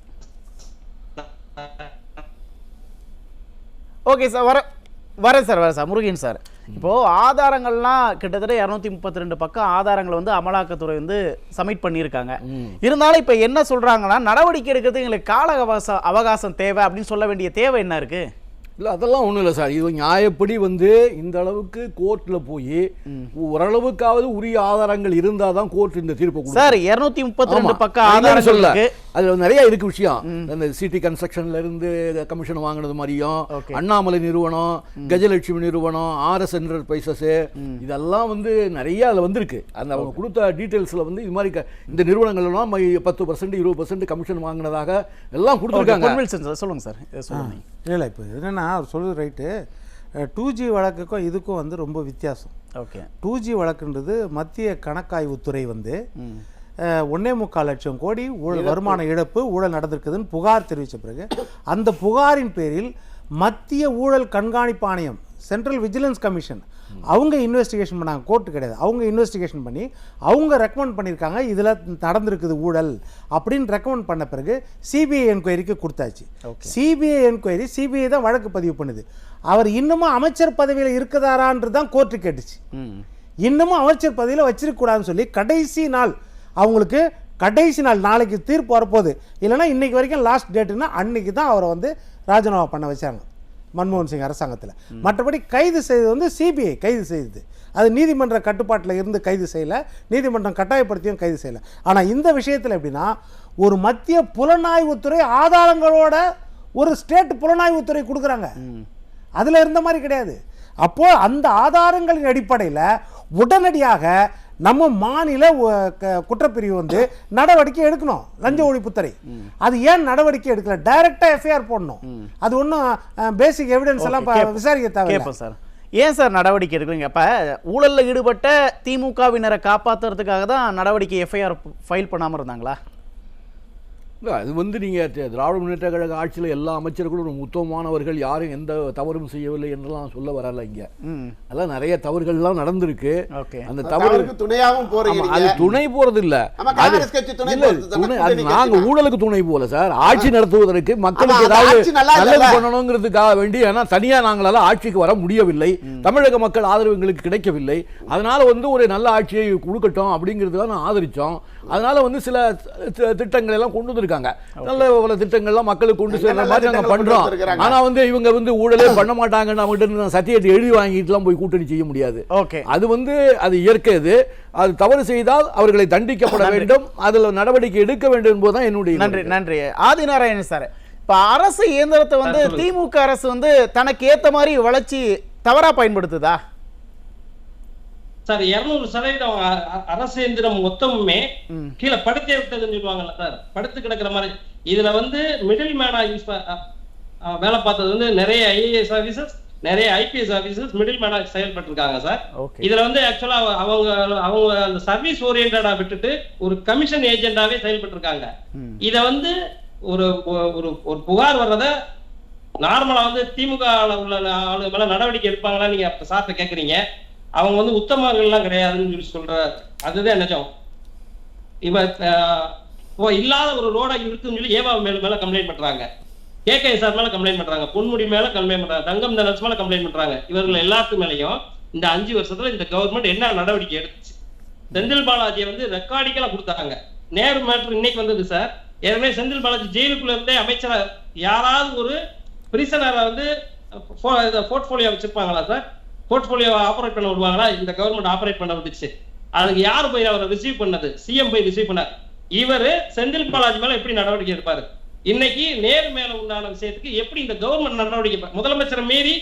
ஓகே சார், வரேன் சார் முருகன் சார். இப்போ ஆதாரங்கள்லாம் கிட்டத்தட்ட 232 பக்கம் ஆதாரங்களை வந்து அமலாக்கத்துறை வந்து சப்மிட் பண்ணியிருக்காங்க. இருந்தாலும் இப்போ என்ன சொல்றாங்கன்னா, நடவடிக்கை எடுக்கிறதுக்கு எங்களுக்கு கால அவகாசம் தேவை அப்படின்னு சொல்ல வேண்டிய தேவை என்ன இருக்கு? இல்லை அதெல்லாம் ஒன்றும் இல்லை சார். இது நியாயப்படி வந்து இந்த அளவுக்கு கோர்ட்டில் போய் ஓரளவுக்காவது உரிய ஆதாரங்கள் இருந்தால் தான் கோர்ட் இந்த தீர்ப்பை கொடுக்கும் சார். 232 பக்கம் ஆதாரம் சொல்ல அதில் நிறைய இருக்கு விஷயம். இந்த சிட்டி கன்ஸ்ட்ரக்ஷன்ல இருந்து கமிஷன் வாங்கினது மாதிரியும், அண்ணாமலை நிறுவனம், கஜலட்சுமி நிறுவனம், RS என்டர்பிரைசஸ், இதெல்லாம் வந்து நிறைய அதில் வந்திருக்கு. அந்த அவங்க கொடுத்த டீட்டெயில்ஸில் வந்து இது மாதிரி இந்த நிறுவனங்கள் எல்லாம் 10% 20% கமிஷன் வாங்கினதாக எல்லாம் கொடுத்துருக்காங்க. சொல்லுங்க சார். சொல்லுங்க. இல்லை இப்போ என்னென்னா அவர் சொல்லுது ரைட்டு. 2G வழக்குக்கும் இதுக்கும் வந்து ரொம்ப வித்தியாசம். ஓகே, 2G வழக்குன்றது மத்திய கணக்காய்வுத்துறை வந்து 1.25 லட்சம் கோடி வருமான இழப்பு ஊழல் நடந்திருக்குதுன்னு புகார் தெரிவித்த பிறகு அந்த புகாரின் பேரில் மத்திய ஊழல் கண்காணிப்பு ஆணையம், சென்ட்ரல் விஜிலன்ஸ் கமிஷன், அவங்க இன்வெஸ்டிகேஷன் பண்ணாங்க. கோர்ட்டு கிடையாது, அவங்க இன்வெஸ்டிகேஷன் பண்ணி அவங்க ரெக்கமெண்ட் பண்ணியிருக்காங்க இதில் நடந்திருக்குது ஊழல் அப்படின்னு ரெக்கமெண்ட் பண்ண பிறகு சிபிஐ என்கொயரிக்கு கொடுத்தாச்சு. சிபிஐ என்கொயரி, சிபிஐ தான் வழக்கு பதிவு பண்ணுது. அவர் இன்னமும் அமைச்சர் பதவியில் இருக்குதாரான்றது தான் கோர்ட்டு கேட்டுச்சு. இன்னமும் அமைச்சர் பதவியில் வச்சிருக்கக்கூடாதுன்னு சொல்லி கடைசி நாள் அவங்களுக்கு, கடைசி நாள் நாளைக்கு தீர்ப்பு வரப்போகுது, இல்லைனா இன்னைக்கு வரைக்கும் லாஸ்ட் டேட்டுன்னா அன்னைக்கு தான் அவரை வந்து ராஜினாமா பண்ண வச்சாங்க மன்மோகன் சிங் அரசாங்கத்தில். மற்றபடி கைது செய்தது வந்து சிபிஐ கைது செய்தது. அது நீதிமன்ற கட்டுப்பாட்டில் இருந்து கைது செய்யலை, நீதிமன்றம் கட்டாயப்படுத்தியும் கைது செய்யலை. ஆனால் இந்த விஷயத்தில் எப்படின்னா, ஒரு மத்திய புலனாய்வுத்துறை ஆதாரங்களோட ஒரு ஸ்டேட் புலனாய்வுத்துறை கொடுக்குறாங்க. அதில் இருந்த மாதிரி கிடையாது. அப்போது அந்த ஆதாரங்களின் அடிப்படையில் உடனடியாக நம்ம மாநில குற்றப்பிரிவு வந்து நடவடிக்கை எடுக்கணும். லஞ்ச ஒழிப்புத்துறை அது ஏன் நடவடிக்கை எடுக்கல? டைரக்டா எஃப்ஐஆர் போடணும். அது ஒன்றும் பேசிக் எவிடன்ஸ் எல்லாம் விசாரிக்க தேவை சார். ஏன் சார் நடவடிக்கை எடுக்கிறீங்க? அப்போ ஊழலில் ஈடுபட்ட திமுகவினரை காப்பாற்றுறதுக்காக தான் நடவடிக்கை எஃப்ஐஆர் ஃபைல் பண்ணாமல் இருந்தாங்களா? இல்லை, அது வந்து நீங்கள் திராவிட முன்னேற்ற கழக ஆட்சியில் எல்லா அமைச்சர்களும் உத்தமமானவர்கள், யாரும் எந்த தவறும் செய்யவில்லை என்றெல்லாம் சொல்ல வரல. இங்கே அதெல்லாம் நிறைய தவறுகள்லாம் நடந்திருக்கு. அந்த தவறுக்கு துணையாகவும் போறீங்க. அது துணை போறது இல்லை, நாங்கள் ஊழலுக்கு துணை போல சார். ஆட்சி நடத்துவதற்கு மக்களுக்கு ஏதாவது நல்லது பண்ணணுங்கிறதுக்காக வேண்டி, ஏன்னா தனியாக நாங்களால ஆட்சிக்கு வர முடியவில்லை, தமிழக மக்கள் ஆதரவு எங்களுக்கு கிடைக்கவில்லை, அதனால வந்து ஒரு நல்ல ஆட்சியை கொடுக்கட்டும் அப்படிங்கிறதுக்காக நான் ஆதரித்தோம். அதனால வந்து சில திட்டங்கள் எல்லாம் கொண்டு வந்திருக்காங்க. நல்ல பல திட்டங்கள்லாம் மக்களுக்கு கொண்டு சேர்ற மாதிரி நாங்கள் பண்றோம். ஆனா வந்து இவங்க வந்து ஊழலே பண்ண மாட்டாங்கன்னு அவங்ககிட்ட சத்தியத்தை எழுதி வாங்கிட்டுலாம் போய் கூட்டணி செய்ய முடியாது. அது வந்து அது இயற்கை. அது தவறு செய்தால் அவர்களை தண்டிக்கப்பட வேண்டும், அதில் நடவடிக்கை எடுக்க வேண்டும் என்பதுதான் என்னுடைய நன்றி. நன்றி ஆதிநாராயணன் சார். இப்ப அரசு இயந்திரத்தை வந்து திமுக அரசு வந்து தனக்கு ஏத்த மாதிரி வளர்ச்சி தவறா பயன்படுத்துதா சார்? 200% அரசு எந்திரம் மொத்தமுமே கீழே படுத்தே விட்டதுன்னு சொல்லுவாங்கல்ல சார், படுத்து கிடக்கிற மாதிரி. இதுல வந்து மிடில் மேனா வேலை பார்த்தது வந்து நிறைய ஐஏஎஸ் ஆபீசர்ஸ், நிறைய ஐபிஎஸ் ஆபீசர்ஸ் மிடில் மேனா செயல்பட்டு இருக்காங்க சார். இதுல வந்து ஆக்சுவலா அவங்க அந்த சர்வீஸ் ஓரியன்டா விட்டுட்டு ஒரு கமிஷன் ஏஜென்டாவே செயல்பட்டு இருக்காங்க. இத வந்து ஒரு ஒரு புகார் வர்றத நார்மலா வந்து திமுக உள்ள ஆளு மேல நடவடிக்கை எடுப்பாங்களா நீங்க சார்ட்ட கேக்குறீங்க. அவங்க வந்து உத்தமர்கள்லாம் கிடையாதுன்னு சொல்லி சொல்றாரு. அதுதான் நிஜம். இல்லாத ஒரு ரோடா இருக்குன்னு சொல்லி ஏவா மேல கம்ப்ளைண்ட் பண்றாங்க, KKSR மேல கம்ப்ளைண்ட் பண்றாங்க, பொன்முடி மேல கம்ப்ளைண்ட் பண்றாங்க, தங்கம் தனர்ஸ் மேல கம்ப்ளைண்ட் பண்றாங்க. இவர்கள் எல்லாத்துக்கு மேலையும் இந்த 5 வருஷத்துல இந்த கவர்மெண்ட் என்ன நடவடிக்கை எடுத்துச்சு? செந்தில் பாலாஜியை வந்து ரெக்கார்டிக்கெல்லாம் கொடுத்தாங்க. நேரு மேட்டர் இன்னைக்கு வந்தது சார். ஏற்கனவே செந்தில் பாலாஜி ஜெயிலுக்குள்ள இருந்தே அமைச்சரா யாராவது ஒரு பிரிசனரை வந்து போர்ட்போலியோ வச்சிருப்பாங்களா சார்? போர்ட்போலியோ ஆபரேட் பண்ண விடுவாங்களா? இந்த கவர்மெண்ட் ஆபரேட் பண்ண விட்டுச்சு. அதுக்கு யார் போய் அவரை ரிசீவ் பண்ணது? சிஎம் போய் ரிசீவ் பண்ணார். இவரு செந்தில் பாலாஜி மேல எப்படி நடவடிக்கை எடுப்பாரு? இன்னைக்கு நேரு மேல உண்டான விஷயத்துக்கு எப்படி இந்த கவர்மெண்ட் நடவடிக்கை? முதலமைச்சரை மீறி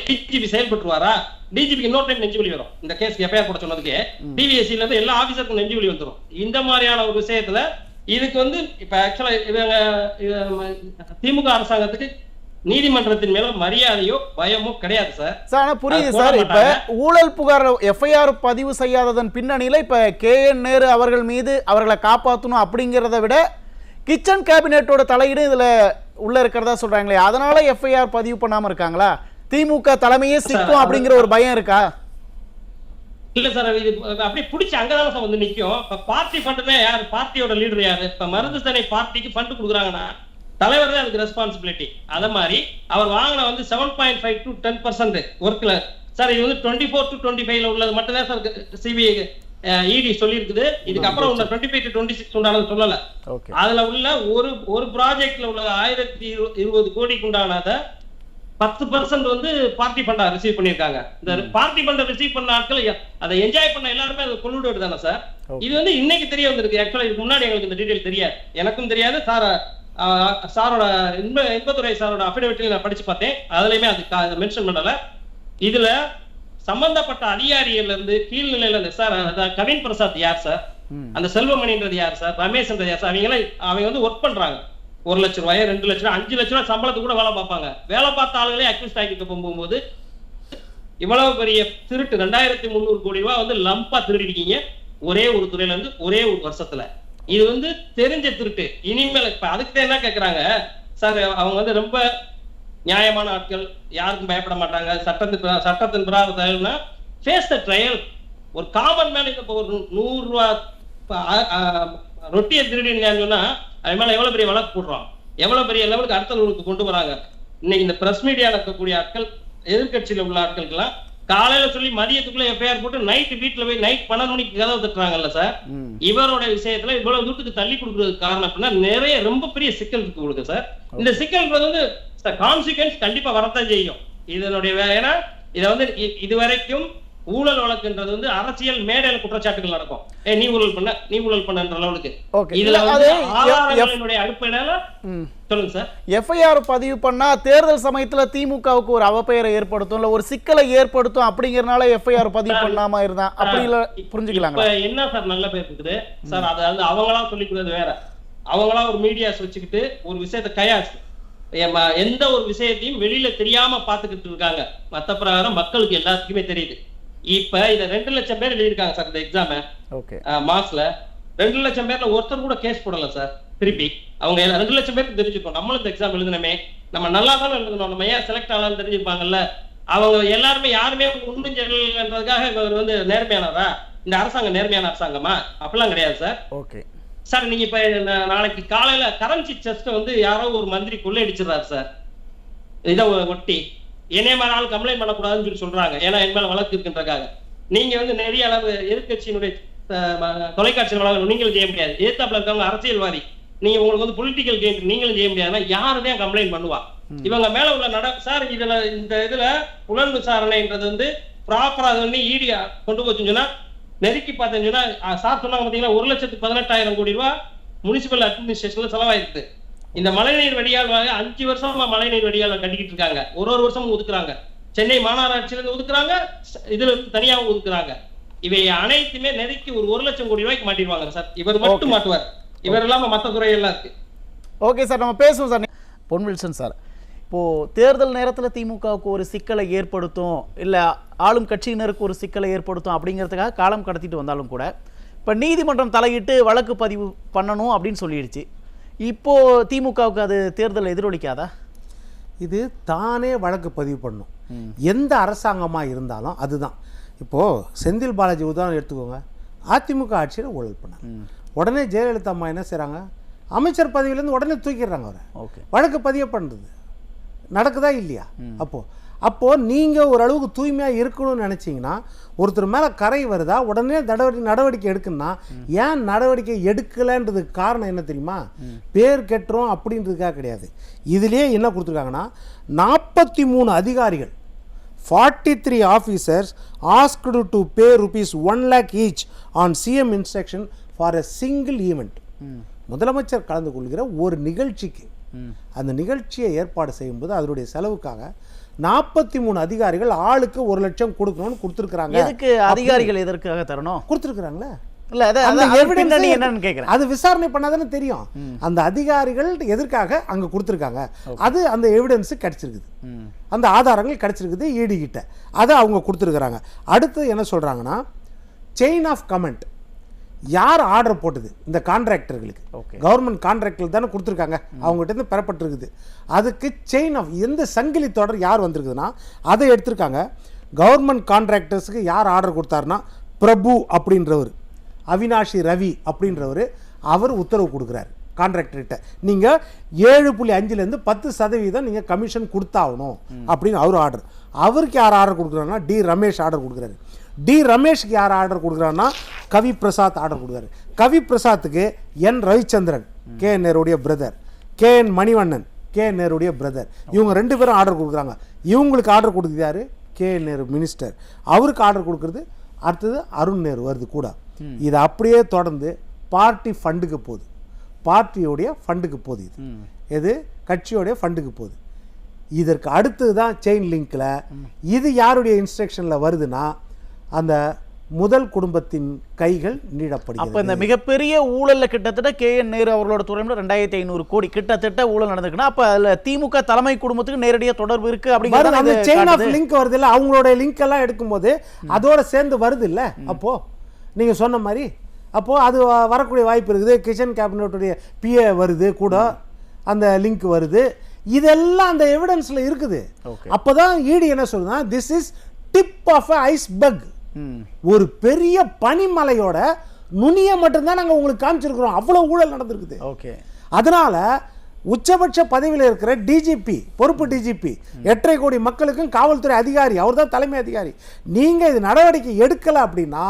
டிஜிபி செயல்பட்டுருவாரா? டிஜிபிக்கு இன்னொரு டைம் நெஞ்சு வலி வரும். இந்த கேஸ்க்கு எஃப்ஐஆர் போட சொன்னதுக்கு டிவிஎஸ்சில இருந்து எல்லா ஆபீசருக்கும் நெஞ்சு வலி வந்துடும். இந்த மாதிரியான ஒரு விஷயத்துல இதுக்கு வந்து இப்ப ஆக்சுவலா திமுக அரசாங்கத்துக்கு நீதிமன்றத்தின் மேல மரியாதையோ பயமோ கிடையாது சார். சார் ஆனா புரியுது சார். இப்ப ஊழல் புகார் எஃப்ஐஆர் பதிவு செய்யாததன் பின்னணியில இப்ப KN நேரு அவர்கள் மீது அவர்களை காப்பாற்றணும் அப்படிங்கிறத விட கிச்சன் கேபினெட்டோட தலையீடு இதுல உள்ள இருக்கிறதா சொல்றாங்களே, அதனால எஃப்ஐஆர் பதிவு பண்ணாம இருக்காங்களா? திமுக தலைமையே சிக்கும் அப்படிங்கிற ஒரு பயம் இருக்கா? இல்ல சார், இது அப்படியே பிடிச்சி அங்கதான் சார் வந்து நிக்கும். இப்ப பார்ட்டி ஃபண்டுனா யாரு? பார்ட்டியோட லீடர் யாரு? இப்ப மருந்து தடை பார்ட்டிக்கு ஃபண்ட் கொடுக்குறாங்கன்னா தலைவர் தான் அதுக்கு ரெஸ்பான்சிபிலிட்டி. அத மாதிரி அவர் வாங்கின வந்து 7.5 to 10% ஒர்க்ல சார். இது வந்து 24 to 25 உள்ளது மட்டும் தான் சார் சிபிஐ இடி சொல்லி இருக்குது. இதுக்கு அப்புறம் உள்ள 25 to 26 உண்டானது சொல்லல. அதுல உள்ள ஒரு ப்ராஜெக்ட்ல உள்ள 1020 கோடிக்கு உண்டானத 10% வந்து பார்ட்டி ஃபண்டா ரிசீவ் பண்ணிருக்காங்க. இந்த பார்ட்டி ஃபண்டை ரிசீவ் பண்ண ஆட்கள் அதை என்ஜாய் பண்ண எல்லாருமே அதை கொள்ளுடு தானே சார். இது வந்து இன்னைக்கு தெரிய வந்திருக்கு. ஆக்சுவலா இதுக்கு முன்னாடி எங்களுக்கு இந்த டீடைல் தெரியாது, எனக்கும் தெரியாது. சாரோட இன்பதுரை சாரோட அபிடவிட்ல நான் படிச்சு பார்த்தேன். அதுலயுமே அது மென்ஷன் பண்ணல. இதுல சம்பந்தப்பட்ட அதிகாரிகள் இருந்து கீழ்நிலையில இருந்து சார் கவின் பிரசாத் யார் சார், அந்த செல்வமணின்றது யார் சார், ரமேஷ்ன்றது யார் சார், அவங்க வந்து ஒர்க் பண்றாங்க. 1 லட்சம் ரூபாய் 2 லட்சம் 5 லட்சம் ரூபாய் சம்பளத்துக்கு கூட வேலை பார்ப்பாங்க. வேலை பார்த்த ஆளுகளே அக்யூஸ்ட் ஆகிட்டு போகும்போது இவ்வளவு பெரிய திருட்டு 2300 கோடி ரூபாய் வந்து லம்பா திருடிருக்கீங்க ஒரே ஒரு துறையில இருந்து ஒரே ஒரு வருஷத்துல. இது வந்து தெரிஞ்ச திருட்டு. இனிமேல் இப்ப அதுக்கு என்ன கேக்குறாங்க சார், அவங்க வந்து ரொம்ப நியாயமான ஆட்கள், யாருக்கும் பயப்பட மாட்டாங்க, சட்டத்தின் பிராவத்தைனா ஃபேஸ் த ட்ரையல். ஒரு காமன் மேன் இப்ப ஒரு 100 ரூபாய் ரொட்டியை திருடின்னு சொன்னா அது மேல எவ்வளவு பெரிய வழக்கு போடுறோம், எவ்வளவு பெரிய லெவலுக்கு அடுத்த லெவலுக்கு கொண்டு வராங்க. இன்னைக்கு இந்த பிரஸ் மீடியால இருக்கக்கூடிய ஆட்கள், எதிர்கட்சியில உள்ள ஆட்களுக்கெல்லாம் காலையில சொல்லி மதியத்துக்குள்ள எஃப்ஐஆர் போட்டு நைட் வீட்டுல போய் நைட் 12 மணிக்கு கதவு தட்டுறாங்கல்ல சார். இவரோட விஷயத்துல இவ்வளவு தூரத்துக்கு தள்ளி கொடுக்கறதுக்கு காரணம் அப்படின்னா நிறைய ரொம்ப பெரிய சிக்கல் இருக்கு உங்களுக்கு சார். இந்த சிக்கல் வந்து கான்சிக்வன்ஸ் கண்டிப்பா வரத்தான் செய்யும் இதனுடைய. ஏன்னா இதை வந்து இதுவரைக்கும் ஊழல் வழக்குன்றது வந்து அரசியல் மேடையில குற்றச்சாட்டுகள் நடக்கும். நீ ஊழல் பண்ணன்ற அளவுக்கு. இதுல வந்து ஆதாரங்களினுடைய அடிப்படையில சொல்லுங்க சார். எஃப்ஐஆர் பதிவு பண்ணா தேர்தல் சமயத்துல திமுகவுக்கு ஒரு அவப்பெயரை ஏற்படுத்தும், இல்ல ஒரு சிக்கலை ஏற்படுத்தும் அப்படிங்கறனால எஃப்ஐஆர் பதிவு பண்ணாம இருந்தா அப்படி இல்ல புரிஞ்சுக்கலாங்களா? என்ன சார் நல்ல பேர் இருக்குது சார். அது அவங்களா சொல்லிக்கிறது வேற. அவங்களா ஒரு மீடியாஸ் வச்சுக்கிட்டு ஒரு விஷயத்தை கையாச்சு எந்த ஒரு விஷயத்தையும் வெளியில தெரியாம பாத்துக்கிட்டு இருக்காங்க. மத்த பிரகாரம் மக்களுக்கு எல்லாத்துக்குமே தெரியுது. இப்ப இத 2 லட்சம் பேர் எழுதிருக்காங்க சார் இந்த எக்ஸாம் மார்க்ஸ்ல. 2 லட்சம் பேர்ல ஒருத்தர் கூட கேஸ் போடல சார். திருப்பி அவங்க 2 லட்சம் பேருக்கு தெரிஞ்சுக்கணும், நம்மளும் இந்த எக்ஸாம் எழுதணுமே, நம்ம நல்லா தான் எழுதணும், நம்ம ஏன் செலக்ட் ஆகலாம்னு தெரிஞ்சுப்பாங்கல்ல. அவங்க எல்லாருமே யாருமே உண்டுன்றதுக்காக இவர் வந்து நேர்மையானவரா? இந்த அரசாங்கம் நேர்மையான அரசாங்கமா? அப்படிலாம் கிடையாது சார். ஓகே சார், நீங்க இப்ப நாளைக்கு காலையில கரன்சி செஸ்ட் வந்து யாரோ ஒரு மந்திரி கொள்ளையடிச்சிடறாரு சார். இதை ஒட்டி என்னைய மாதிரி ஆள் கம்ப்ளைண்ட் பண்ணக்கூடாதுன்னு சொல்லி சொல்றாங்க. ஏன்னா என் மேல வழக்கு இருக்குன்றக்காக. நீங்க வந்து நிறைய அளவு எதிர்கட்சியினுடைய தொலைக்காட்சி வழக்கு நீங்களும் செய்ய முடியாது. எதிர்த்தாப்புல இருக்கவங்க அரசியல்வாதி, நீங்க உங்களுக்கு வந்து பொலிட்டிக்கல் கேம் நீங்களும் செய்ய முடியாதுன்னா யாருமே கம்ப்ளைண்ட் பண்ணுவா? இவங்க மேல உள்ள சார் இதுல புலன் விசாரணைன்றது வந்து ப்ராப்பரா வந்து ஈடி கொண்டு போச்சுன்னு சொன்னா நெருக்கி பார்த்தேன்னு சொன்னா சார் சொன்னாங்க பாத்தீங்கன்னா 1,18,000 கோடி ரூபாய் முனிசிபல் அட்மினிஸ்ட்ரேஷன்ல செலவாயிருக்கு. இந்த மழைநீர் வடிகால் 5 வருஷமா மழைநீர் வடிகால் கட்டிக்கிட்டு இருக்காங்க. ஒரு வருஷமும் ஒதுக்குறாங்க. சென்னை மாநகராட்சியில இருந்து ஒதுக்குறாங்க, இதுல இருந்து தனியாகவும் ஒதுக்குறாங்க. இவை அனைத்துமே நெருக்கி ஒரு 1 லட்சம் கோடி ரூபாய்க்கு மாட்டிடுவாங்க சார். இவர் மட்டும் மாட்டுவார், இவர் இல்லாம மற்ற துறையெல்லாம் இருக்கு. ஓகே சார், நம்ம பேசுவோம் சார். பொன்வில்சன் சார், இப்போ தேர்தல் நேரத்தில் திமுகவுக்கு ஒரு சிக்கலை ஏற்படுத்தும், இல்லை ஆளும் கட்சியினருக்கு ஒரு சிக்கலை ஏற்படுத்தும் அப்படிங்கிறதுக்காக காலம் கடத்திட்டு வந்தாலும் கூட இப்போ நீதிமன்றம் தலையிட்டு வழக்கு பதிவு பண்ணணும் அப்படின்னு சொல்லிடுச்சு. இப்போ திமுகவுக்கு அது தேர்தல் எதிரொலிக்காதா? இது தானே வழக்கு பதிவு பண்ணும். எந்த அரசாங்கமாக இருந்தாலும் அதுதான். இப்போது செந்தில் பாலாஜி உதாரணம் எடுத்துக்கோங்க. அதிமுக ஆட்சியில் ஊழல் பண்ணாங்க. உடனே ஜெயலலிதா அம்மா என்ன செய்கிறாங்க, அமைச்சர் பதவியிலேருந்து உடனே தூக்கிடுறாங்க அவரை. ஓகே, வழக்கு பதிவு பண்ணுறது நடக்குதா இல்லையா? அப்போது நீங்கள் ஓரளவுக்கு தூய்மையாக இருக்கணும்னு நினச்சிங்கன்னா, ஒருத்தர் மேலே கரை வருதா உடனே நடவடிக்கை எடுக்கணும்னா, ஏன் நடவடிக்கை எடுக்கலைன்றதுக்கு காரணம் என்ன தெரியுமா? பேர் கெட்டுறோம் அப்படின்றதுக்காக கிடையாது. இதுலேயே என்ன கொடுத்துருக்காங்கன்னா 43 அதிகாரிகள் 43 officers asked to pay ₹1 lakh each on CM instruction for a single event. முதலமைச்சர் கலந்து கொள்கிற ஒரு நிகழ்ச்சிக்கு, அந்த நிகழ்ச்சியை ஏற்பாடு செய்யும்போது அதனுடைய செலவுக்காக 43 அதிகாரிகள் ஆளுக்கு 1 லட்சம் கொடுக்கணும்னு கொடுத்துருக்காங்க. எதுக்கு அதிகாரிகள் எதற்காக தரணும்? கொடுத்துருக்குறாங்களே. இல்ல அந்த அது evidence பின்னணி என்னன்னு கேக்குறேன். அது விசாரணை பண்ணாதானே தெரியும். அந்த அதிகாரிகள் எதற்காக அங்க கொடுத்துருக்காங்க, அது அந்த எவிடன்ஸ் கிடைச்சிருக்குது, அந்த ஆதாரங்கள் கிடைச்சிருக்குது ஈடி கிட்ட, அதை அவங்க கொடுத்துருக்குறாங்க. அடுத்து என்ன சொல்றாங்கன்னா செயின் ஆஃப் கமெண்ட், யார் ஆர்டர் போட்டது இந்த கான்ட்ராக்டர்களுக்கு, கவர்மெண்ட் கான்ட்ராக்டில் தானே கொடுத்துருக்காங்க, அவங்ககிட்ட இருந்து பெறப்பட்டிருக்குது. அதுக்கு செயின் ஆஃப் எந்த சங்கிலி தொடர் யார் வந்திருக்குதுன்னா அதை எடுத்திருக்காங்க. கவர்மெண்ட் கான்ட்ராக்டர்ஸுக்கு யார் ஆர்டர் கொடுத்தாருன்னா பிரபு அப்படின்றவர், அவினாஷி ரவி அப்படின்றவர், அவர் உத்தரவு கொடுக்குறாரு கான்ட்ராக்டர்கிட்ட, நீங்கள் 7.5லேருந்து 10% நீங்கள் கமிஷன் கொடுத்தாகணும் அப்படின்னு அவர் ஆர்டர். அவருக்கு யார் ஆர்டர் கொடுக்குறாருன்னா டி ரமேஷ் ஆர்டர் கொடுக்குறாரு. டி ரமேஷ்க்கு யார் ஆர்டர் கொடுக்குறாருன்னா கவி பிரசாத் ஆர்டர் கொடுக்குறாரு. கவி பிரசாத்துக்கு என் ரவிச்சந்திரன் கே என் நேருடைய brother, K N Manivannan K N நேருடைய பிரதர், இவங்க 2 பேரும் ஆர்டர் கொடுக்குறாங்க. இவங்களுக்கு ஆர்டர் கொடுக்குறது யாரு, கே என் நேரு மினிஸ்டர், அவருக்கு ஆர்டர் கொடுக்குறது அடுத்தது அருண் நேரு வருது கூட. இது அப்படியே தொடர்ந்து பார்ட்டி ஃபண்டுக்கு போகுது, பார்ட்டியோடைய ஃபண்டுக்கு போகுது, இது கட்சியோடைய ஃபண்டுக்கு போகுது. இதற்கு அடுத்தது தான் செயின் லிங்க்ல இது யாருடைய இன்ஸ்ட்ரக்ஷன்ல வருதுன்னா அந்த முதல் குடும்பத்தின் கைகள் நீடப்படுகிறது. அப்ப இந்த மிகப்பெரிய ஊழல்ல கிட்டத்தட்ட KN நேரு அவர்களோட துறையில 2500 கோடி கிட்டத்தட்ட ஊழல் நடந்திருக்குன்னா அப்ப அதுல திமுக தலைமை குடும்பத்துக்கு நேரடியா தொடர்பு இருக்கு அப்படிங்கிறது அந்த செயின் ஆஃப் லிங்க் வருது இல்ல, அவங்களோட லிங்க் எல்லாம் எடுக்கும்போது அதோட சேர்ந்து வருது இல்ல, அப்போ நீங்க சொன்ன மாதிரி அப்போ அது வரக்கூடிய வாய்ப்பு இருக்குது. கிச்சன் கேபினட்டுடைய PA வருது கூட, அந்த லிங்க் வருது, இதெல்லாம் அந்த எவிடன்ஸ்ல இருக்குது. அப்பதான் ஈடி என்ன சொல்லுதுன்னா this is tip of iceberg, ஒரு பெரிய பனிமலையோட நுனியை மட்டும்தான் நாங்கள் உங்களுக்கு காமிச்சிருக்கிறோம், அவ்வளோ ஊழல் நடந்திருக்குது. ஓகே, அதனால உச்சபட்ச பதவியில் இருக்கிற டிஜிபி, பொறுப்பு டிஜிபி, 8.5 கோடி மக்களுக்கும் காவல்துறை அதிகாரி, அவர் தான் தலைமை அதிகாரி, நீங்கள் இது நடவடிக்கை எடுக்கலை அப்படின்னா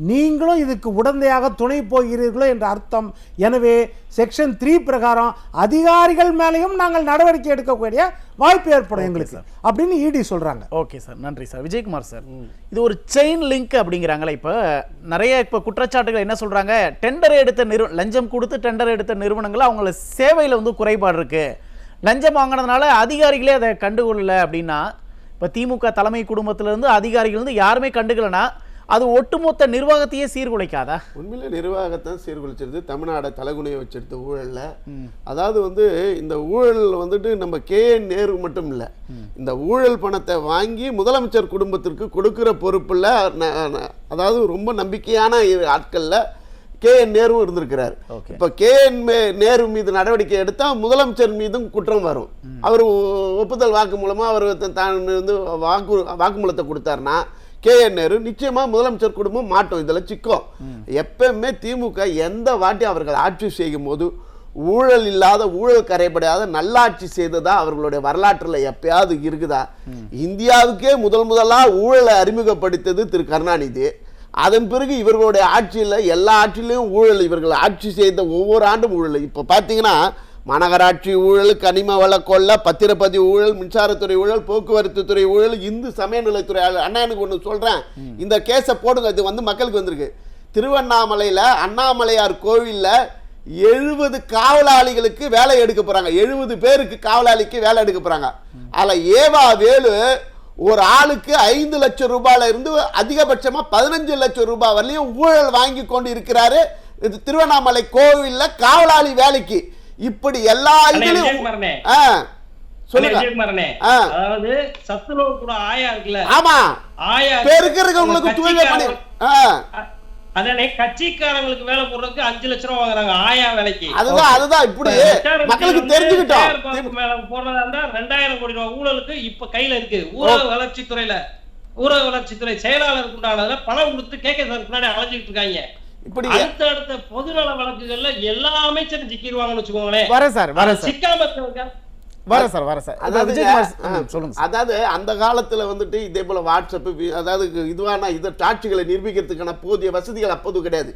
நீங்களும் இதுக்கு உடந்தையாக துணை போகிறீர்களோ என்ற அர்த்தம். எனவே செக்ஷன் 3 பிரகாரம் அதிகாரிகள் மேலேயும் நாங்கள் நடவடிக்கை எடுக்கக்கூடிய வாய்ப்பு ஏற்படும் எங்களுக்கு அப்படின்னு ஈடி சொல்றாங்க. ஓகே சார், நன்றி சார். விஜயகுமார் சார், இது ஒரு செயின் லிங்க் அப்படிங்கிறாங்களே, இப்போ நிறைய இப்போ குற்றச்சாட்டுகள் என்ன சொல்றாங்க, டெண்டர் எடுத்த லஞ்சம் கொடுத்து டெண்டர் எடுத்த நிறுவனங்கள் அவங்கள சேவையில் வந்து குறைபாடு இருக்கு, லஞ்சம் வாங்கினதுனால அதிகாரிகளே அதை கண்டுகொள்ளல அப்படின்னா, இப்போ திமுக தலைமை குடும்பத்திலிருந்து அதிகாரிகள் வந்து யாருமே கண்டுக்கலனா அது ஒட்டுமொத்த நிர்வாகத்தையே சீர்குலைக்காதா? உண்மையில நிர்வாகத்தான் சீர்குலைச்சிருது. தமிழ்நாடு தலைகுனியை வச்சிருந்த ஊழல்ல, அதாவது வந்து இந்த ஊழல் வந்துட்டு நம்ம KN நேரு மட்டும் இல்லை, இந்த ஊழல் பணத்தை வாங்கி முதலமைச்சர் குடும்பத்திற்கு கொடுக்கிற பொறுப்புல அதாவது ரொம்ப நம்பிக்கையான ஆட்கள்ல KN நேரு இருந்திருக்கிறார். இப்ப KN நேரு மீது நடவடிக்கை எடுத்தா முதலமைச்சர் மீதும் குற்றம் வரும். அவர் ஒப்புதல் வாக்கு மூலமா அவர் தான் வந்து வாக்குமூலத்தை கொடுத்தாருன்னா KN நேரு நிச்சயமா முதலமைச்சர் குடும்பம் மாட்டோம், இதில் சிக்கும். எப்பவுமே திமுக எந்த வாட்டி அவர்கள் ஆட்சி செய்யும் போது ஊழல் இல்லாத, ஊழல் கரைபடாத நல்லாட்சி செய்ததா அவர்களுடைய வரலாற்றில் எப்பயாவது இருக்குதா? இந்தியாவுக்கே முதலா ஊழலை அறிமுகப்படுத்தது திரு கருணாநிதி. அதன் பிறகு இவர்களுடைய ஆட்சியில் எல்லா ஆட்சியிலையும் ஊழல், இவர்கள் ஆட்சி செய்த ஒவ்வொரு ஆண்டும் ஊழல். இப்போ பார்த்தீங்கன்னா மாநகராட்சி ஊழல், கனிம வள கொள்ள, பத்திரப்பதிவு ஊழல், மின்சாரத்துறை ஊழல், போக்குவரத்து துறை ஊழல், இந்து சமயநிலைத்துறை. அண்ணா எனக்கு ஒன்று சொல்கிறேன், இந்த கேஸை போடுங்க, இது வந்து மக்களுக்கு வந்திருக்கு. திருவண்ணாமலையில் அண்ணாமலையார் கோவிலில் 70 காவலாளிகளுக்கு வேலை எடுக்க போகிறாங்க, 70 பேருக்கு காவலாளிக்கு வேலை எடுக்க போகிறாங்க. அதில் ஏவா வேலு ஒரு ஆளுக்கு 5 லட்சம் ரூபாயில இருந்து அதிகபட்சமாக 15 லட்சம் ரூபாய் வரலையும் ஊழல் வாங்கி கொண்டு இருக்கிறாரு இது திருவண்ணாமலை கோவிலில் காவலாளி வேலைக்கு. இப்படி எல்லா இதுலயும் அதாவது சத்துணவு கூட ஆயா இருக்குல்ல, ஆமா, ஆயா பெருக்கிறவங்களுக்கு தூய்மை பண்ணி அதனே கட்சிக்காரங்களுக்கு வேலை போடுறதுக்கு 5 லட்சம் ரூபாய் வாங்குறாங்க ஆயா வேலைக்கு. அதுதான் இப்படி மக்களுக்கு தெரிஞ்சுக்கிட்டோம். மேல போடுறதா இருந்தா 2000 கோடி ரூபாய் ஊழலுக்கு இப்ப கையில இருக்கு. ஊரக வளர்ச்சித்துறையில ஊரக வளர்ச்சித்துறை செயலாளருக்கு உண்டானதுல பணம் கொடுத்து KK சார் முன்னாடி அலைஞ்சிட்டு இருக்காங்க. இப்படி அடுத்த பொதுநல வழக்குகள்ல எல்லா அமைச்சரும் சிக்கிடுவாங்கன்னு வச்சுக்கோங்களேன். அதாவது அந்த காலத்துல வந்துட்டு இதே போல வாட்ஸ்அப், அதாவது இதுவான இது சாட்சிகளை நிரூபிக்கிறதுக்கான போதிய வசதிகள் அப்போது கிடையாது.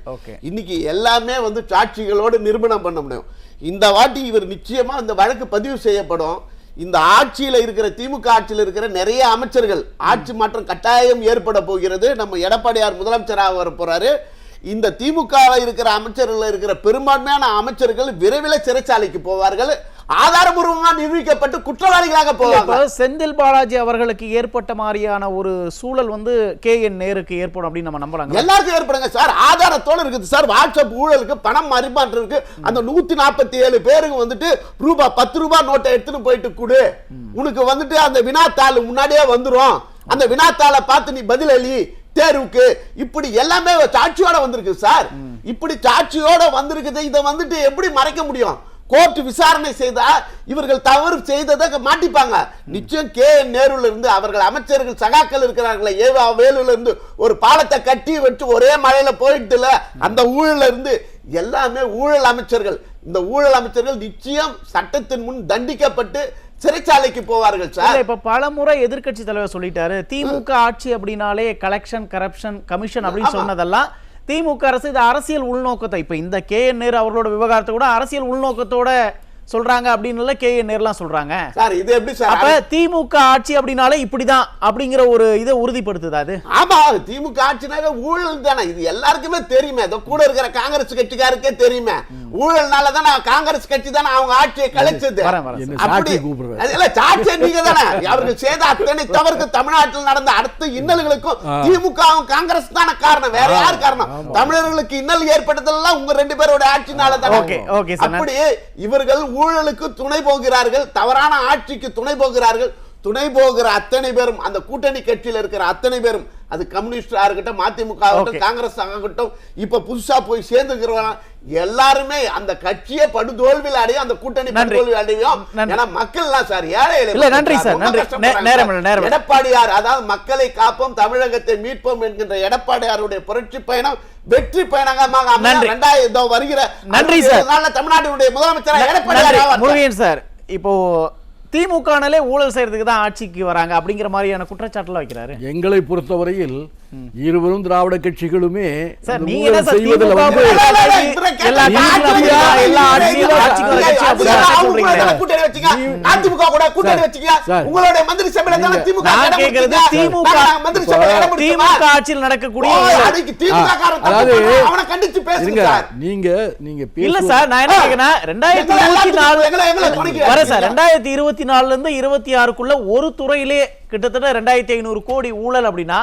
இன்னைக்கு எல்லாமே வந்து சாட்சிகளோடு நிரூபணம் பண்ண முடியும். இந்த வாட்டி இவர் நிச்சயமா இந்த வழக்கு பதிவு செய்யப்படும். இந்த ஆட்சியில் இருக்கிற திமுக ஆட்சியில் இருக்கிற நிறைய அமைச்சர்கள் ஆட்சி மாற்றம் கட்டாயம் ஏற்பட போகிறது. நம்ம எடப்பாடியார் முதலமைச்சராக வர போறாரு. இந்த திமுக இருக்கிற அமைச்சர்கள் இருக்கிற பெரும்பான்மையான அமைச்சர்கள் விரைவில் சிறைச்சாலைக்கு போவார்கள். ஆதாரபூர்வமா நிரூபிக்கப்பட்டு குற்றவாளிகளாக போவாங்க. செந்தில் பாலாஜி அவர்களுக்கு ஏற்பட்ட மாதிரியான ஒரு சூழல் வந்து KN நேருக்கு ஏற்படும் அப்படின்னு நம்ம நம்பலாங்க. எல்லாருக்கும் ஏற்படுங்க சார். ஆதாரத்தோடு இருக்குது சார். வாட்ஸ்அப் ஊழலுக்கு பணம் பரிமாற்றம் இருக்கு. அந்த 147 பேருக்கு வந்துட்டு ₹10 நோட்டை எடுத்துட்டு போயிட்டு கொடு, உனக்கு வந்துட்டு அந்த வினாத்தாள் முன்னாடியே வந்துரும், அந்த வினாத்தாளை பார்த்து நீ பதில் அளி தேர்வுக்கு, இப்படி எல்லாமே சாட்சியோட வந்திருக்கு சார். இப்படி சாட்சியோட வந்திருக்குது. இதை வந்துட்டு எப்படி மறைக்க முடியும்? கோர்ட் விசாரணை செய்தா இவர்கள் தவறு செய்ததை மாட்டிப்பாங்க. நிச்சயம் KN நேருல இருந்து அவர்கள் அமைச்சர்கள் சகாக்கள் இருக்கிறார்களே, ஏவா வேலுல இருந்து ஒரு பாலத்தை கட்டி வச்சு ஒரே மழையில போயிட்டுல அந்த ஊழல இருந்து எல்லாமே ஊழல் அமைச்சர்கள். இந்த ஊழல் அமைச்சர்கள் நிச்சயம் சட்டத்தின் முன் தண்டிக்கப்பட்டு சிறைச்சாலைக்கு போவார்கள் சார். இப்ப பலமுறை எதிர்க்கட்சி தலைவர் சொல்லிட்டாரு, திமுக ஆட்சி அப்படின்னாலே கலெக்ஷன் கரப்ஷன் கமிஷன் அப்படின்னு சொன்னதெல்லாம் திமுக அரசு இது அரசியல் உள்நோக்கத்தை, இப்ப இந்த KN நேரு அவர்களோட விவகாரத்தை கூட அரசியல் உள்நோக்கத்தோட சொல்றாங்க அப்படின்னு KN நேருலாம் சொல்றாங்க சார். இது எப்படி சார்? அப்ப திமுக ஆட்சி அப்படினாலே இப்படிதான் அப்படிங்கிற ஒரு இதை உறுதிப்படுத்துதா அது? ஆமா, திமுக ஆட்சினால ஊழல் தானே, இது எல்லாருக்குமே தெரியுமே. இதோ கூட இருக்கிற காங்கிரஸ் கட்சிக்காருக்கே தெரியுமே. ஊழல்னால தானே காங்கிரஸ் கட்சி தானே அவங்க ஆட்சியை கலைச்சது. சாட்சியை நீங்க தானே அவர்கள் செய்த அத்தனை தவறுக்கு தமிழ்நாட்டில் நடந்த அடுத்த இன்னல்களுக்கும் திமுகவும் காங்கிரஸ் தானே காரணம், வேற யார் காரணம்? தமிழர்களுக்கு இன்னல் ஏற்பட்டதெல்லாம் உங்க 2 பேரோட ஆட்சினால தானே. அப்படி இவர்கள் ஊழலுக்கு துணை போகிறார்கள், தவறான ஆட்சிக்கு துணை போகிறார்கள். துணை போகிற அத்தனை பேரும் அந்த கூட்டணி கட்சியில் இருக்கிற அத்தனை பேரும், அது கம்யூனிஸ்டா இருக்கட்டும், மதிமுக ஆகட்டும், காங்கிரஸ் ஆகட்டும், இப்ப புதுசா போய் சேர்ந்துக்கிறவங்க எல்லாருமே அந்த கட்சியை படுதோல்வியில் அடையும், அந்த கூட்டணி படுதோல்வி அடையும். ஏன்னா மக்கள் சார் ஏழை. எடப்பாடியார், அதாவது மக்களை காப்போம் முன்னேற்றத்தை மீட்போம் என்கின்ற எடப்பாடியாருடைய புரட்சி பயணம் வெற்றி பயணமாக வருகிற தமிழ்நாட்டினுடைய முதலமைச்சர் எடப்பாடியார் முருகன் சார். இப்போ திமுகனாலே ஊழல் செய்யறதுக்கு தான் ஆட்சிக்கு வராங்க அப்படிங்கிற மாதிரியான குற்றச்சாட்டுல வைக்கிறாரு. எங்களை பொறுத்தவரையில் இருவரும் திராவிட கட்சிகளுமே ஆட்சியில் நடக்கக்கூடிய நீங்க இல்ல சார், நான் என்ன கேக்குறேன், 2024 இருந்து 26க்குள்ள ஒரு துறையிலே கிட்டத்தட்ட 2500 கோடி ஊழல் அப்படின்னா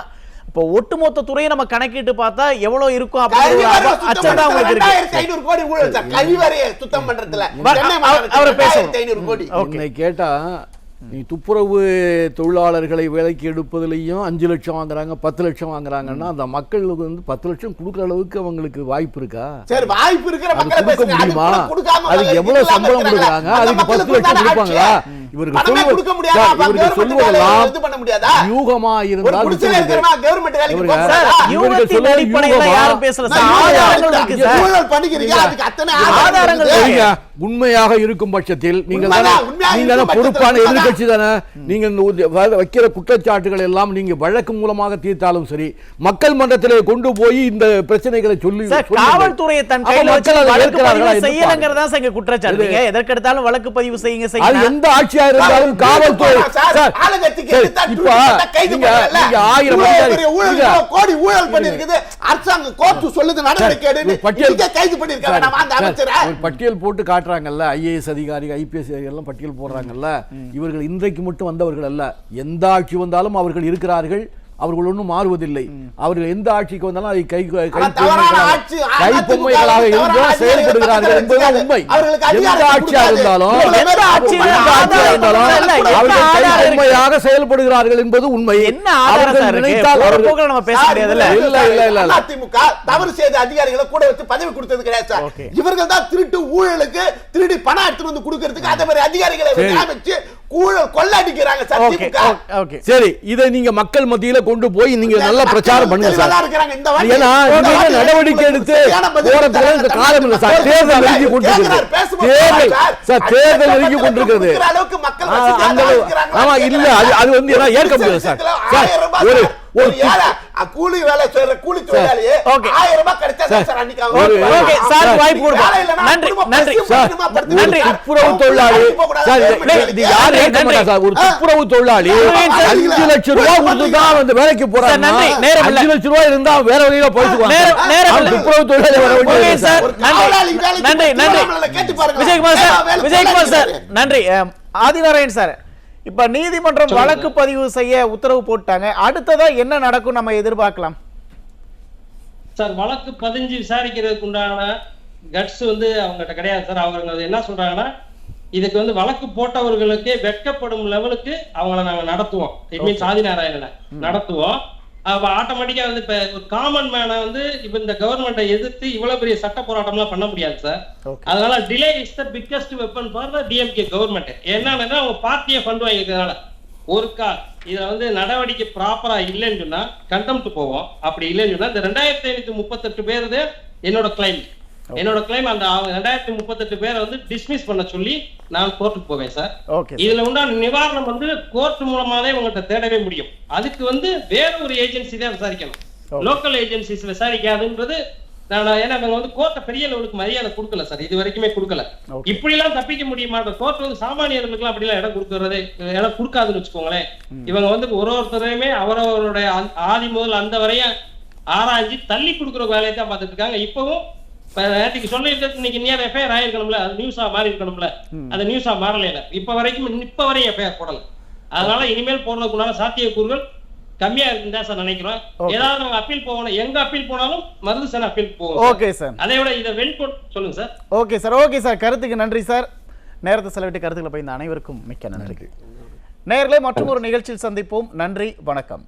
இப்போ ஒட்டுமொத்த துறையை நம்ம கணக்கிட்டு பார்த்தா எவ்வளவு இருக்கும் அப்படிங்கிற அச்சம் தான் உங்களுக்கு இருக்கு. 2500 கோடி ஊழல் சார், கழிவறையை சுத்தம் பண்றதுல அவரை பேசுவோம். 2500 கோடி. என்னை கேட்டா நீ துப்புரவு தொழிலாளர்களை வேலைக்கு எடுப்பதிலையும் 5 லட்சம் வாங்குறாங்க, 10 லட்சம் வாங்குறாங்கன்னா அந்த மக்களுக்கு வந்து 10 லட்சம் கொடுக்குற அளவுக்கு அவங்களுக்கு வாய்ப்பு இருக்கா? சரி, வாய்ப்பு இருக்கிற மக்கள் கொடுக்க முடியுமா? அதுக்கு எவ்வளவு சம்பளம் கொடுக்குறாங்க? அதுக்கு 10 லட்சம் கொடுப்பாங்களா? இவர்கள் சொல்வதெல்லாம் யூகமா இருந்தால் உண்மையாக இருக்கும் பட்சத்தில் நீங்கள் பொறுப்பான எதிர்கட்சி தானே. நீங்க வைக்கிற குற்றச்சாட்டுகள் எல்லாம் நீங்க வழக்கு மூலமாக தீர்த்தாலும் சரி, மக்கள் மன்றத்திலே கொண்டு போய் இந்த பிரச்சனைகளை சொல்லி காவல்துறையை தன் கையில் குற்றச்சாட்டு எதற்கெடுத்தாலும் வழக்கு பதிவு செய்யுங்க. எந்த ஆட்சியா இருந்தாலும் காவல்துறை பட்டியல் போட்டு காட்டுறாங்கல்ல, IAS அதிகாரி IPS எல்லாம் பட்டியல் போடுறாங்கல்ல. இவர்கள் இன்றைக்கு மட்டும் வந்தவர்கள் அல்ல, எந்த ஆட்சி வந்தாலும் அவர்கள் இருக்கிறார்கள். அவர்கள் ஒன்றும் மாறுவதில்லை. அவர்கள் எந்த ஆட்சிக்கு வந்தாலும் அதை கை பொம்மைகளாக இருந்து செயல்படுகிறார்கள் என்பதுதான் உண்மை. எந்த ஆட்சியா இருந்தாலும் அவர்கள் கை பொம்மையாக செயல்படுகிறார்கள் என்பது உண்மை. அவர்கள் நினைத்தால் அதிமுக தவறு செய்த அதிகாரிகளை கூட வச்சு பதவி கொடுத்தது கிடையாது. இவர்கள் தான் திருட்டு ஊழலுக்கு திருடி பணம் எடுத்து வந்து கொடுக்கிறதுக்கு அதே மாதிரி அதிகாரிகளை வச்சு ஊழல் கொள்ளடிக்கிறாங்க. சரி, இதை நீங்க மக்கள் மத்தியில கொண்டு போய் நீங்க நல்ல பிரச்சாரம் பண்ணுங்க சார். ஏன்னா நடவடிக்கை எடுத்து போறதுக்கு காலம் இல்ல சார். தேர்தல் நெருங்கி கொண்டிருக்கிறது. ஆமா, இல்ல அது வந்து ஏற்க முடியாது சார். கூலி வேலை செய்யற கூலி தொழிலாளியே 1000 ரூபாய் கிடைச்சா சார் அன்னைக்கு ஓகே சார் வாய்ப்பு கொடுங்க. நன்றி நன்றி நன்றி. துப்புரவு தொழிலாளி சார், இது யாரு ஏற்க மாட்டா சார்? ஒரு துப்புரவு தொழிலாளி 5 லட்சம் ரூபாய் கொடுத்துதான் வந்து வேலைக்கு போறாங்க. நன்றி. நேரம் 5 லட்சம் ரூபாய் இருந்தா வேற வழியில போயிடுவாங்க. நேரம் துப்புரவு தொழிலாளி வர வேண்டியது சார். நன்றி விஜயகுமார் சார், விஜயகுமார் சார் நன்றி. ஆதிநாராயண் சார், இப்ப நீதிமன்றம் வழக்கு பதிவு செய்ய உத்தரவு போட்டாங்க, அடுத்ததா என்ன நடக்கும் நம்ம எதிர்பார்க்கலாம்? சார் வழக்கு பதிஞ்சு விசாரிக்கிறதுக்கு உண்டான கட்ஸ் வந்து அவங்ககிட்ட கிடையாது சார். அவங்க என்ன சொல்றாங்கன்னா, இதுக்கு வந்து வழக்கு போட்டவர்களுக்கே வெட்கப்படும் லெவலுக்கு அவங்கள நாங்க நடத்துவோம். இட் மீன்ஸ் ஆதிநாராயணனை நடத்துவோம். ஆட்டோமேட்டிக்கா வந்து இப்ப ஒரு காமன் மேனை வந்து இப்ப இந்த கவர்மெண்ட்டை எதிர்த்து இவ்வளவு பெரிய சட்ட போராட்டம்லாம் பண்ண முடியாது சார். அதனால delay is the biggest weapon for the DMK government. என்னன்னா அவங்க பார்ட்டியை ஃபண்ட் வாங்கிக்கிறதுனால ஒருக்கா இதுல வந்து நடவடிக்கை ப்ராப்பரா இல்லைன்னு சொன்னா கண்டெம்ட் போவோம். அப்படி இல்லைன்னு சொன்னா இந்த 2538 பேர் என்னோட கிளைம் அந்த 2038 பேரை வந்து டிஸ்மிஸ் பண்ண சொல்லி நான் கோர்ட்டுக்கு போவேன் சார். இதுல உண்டான நிவாரணம் வந்து கோர்ட் மூலமாவே உங்கள்கிட்ட தேடவே முடியும். அதுக்கு வந்து வேற ஒரு ஏஜென்சி தான் விசாரிக்கணும். லோக்கல் ஏஜென்சிஸ் விசாரிக்காதுன்றது ஏன்னா இவங்க வந்து கோர்ட்டை பெரிய லெவலுக்கு மரியாதை கொடுக்கல சார், இது வரைக்குமே கொடுக்கல. இப்படி எல்லாம் தப்பிக்க முடியுமா? கோர்ட் வந்து சாமானியர்களுக்கு எல்லாம் அப்படி எல்லாம் இடம் கொடுக்காதுன்னு வச்சுக்கோங்களேன். இவங்க வந்து ஒருத்தரையுமே அவரவருடைய ஆதி முதல் அந்த வரையும் ஆராய்ச்சி தள்ளி கொடுக்குற வேலையை தான் பார்த்துட்டு இருக்காங்க. இப்பவும் நேற்றுக்கு சொல்லிட்டு இன்னைக்கு நியர் எஃப்ஐஆர் ஆயிருக்கணும்ல, அது நியூஸா மாறி இருக்கணும்ல, அது நியூஸா மாறல. இப்ப வரையும் எஃப்ஐஆர் போடல. அதனால இனிமேல் போடுறதுக்குள்ளான சாத்தியக்கூறுகள் கம்மியா இருக்குன்னு தான் சார் நினைக்கிறோம். ஏதாவது நம்ம அப்பீல் போகணும், எங்க அப்பீல் போனாலும் மருதுசன் அப்பீல் போகும். ஓகே சார், அதை விட இதை வெண்கோட் சொல்லுங்க sir. Okay sir, okay sir, கருத்துக்கு நன்றி சார். நேரத்தை செலவிட்டு கருத்துக்களை பகிர்ந்த அனைவருக்கும் மிக்க நன்றி. நேயர்களே, மற்றும் ஒரு நிகழ்ச்சியில் சந்திப்போம். நன்றி, வணக்கம்.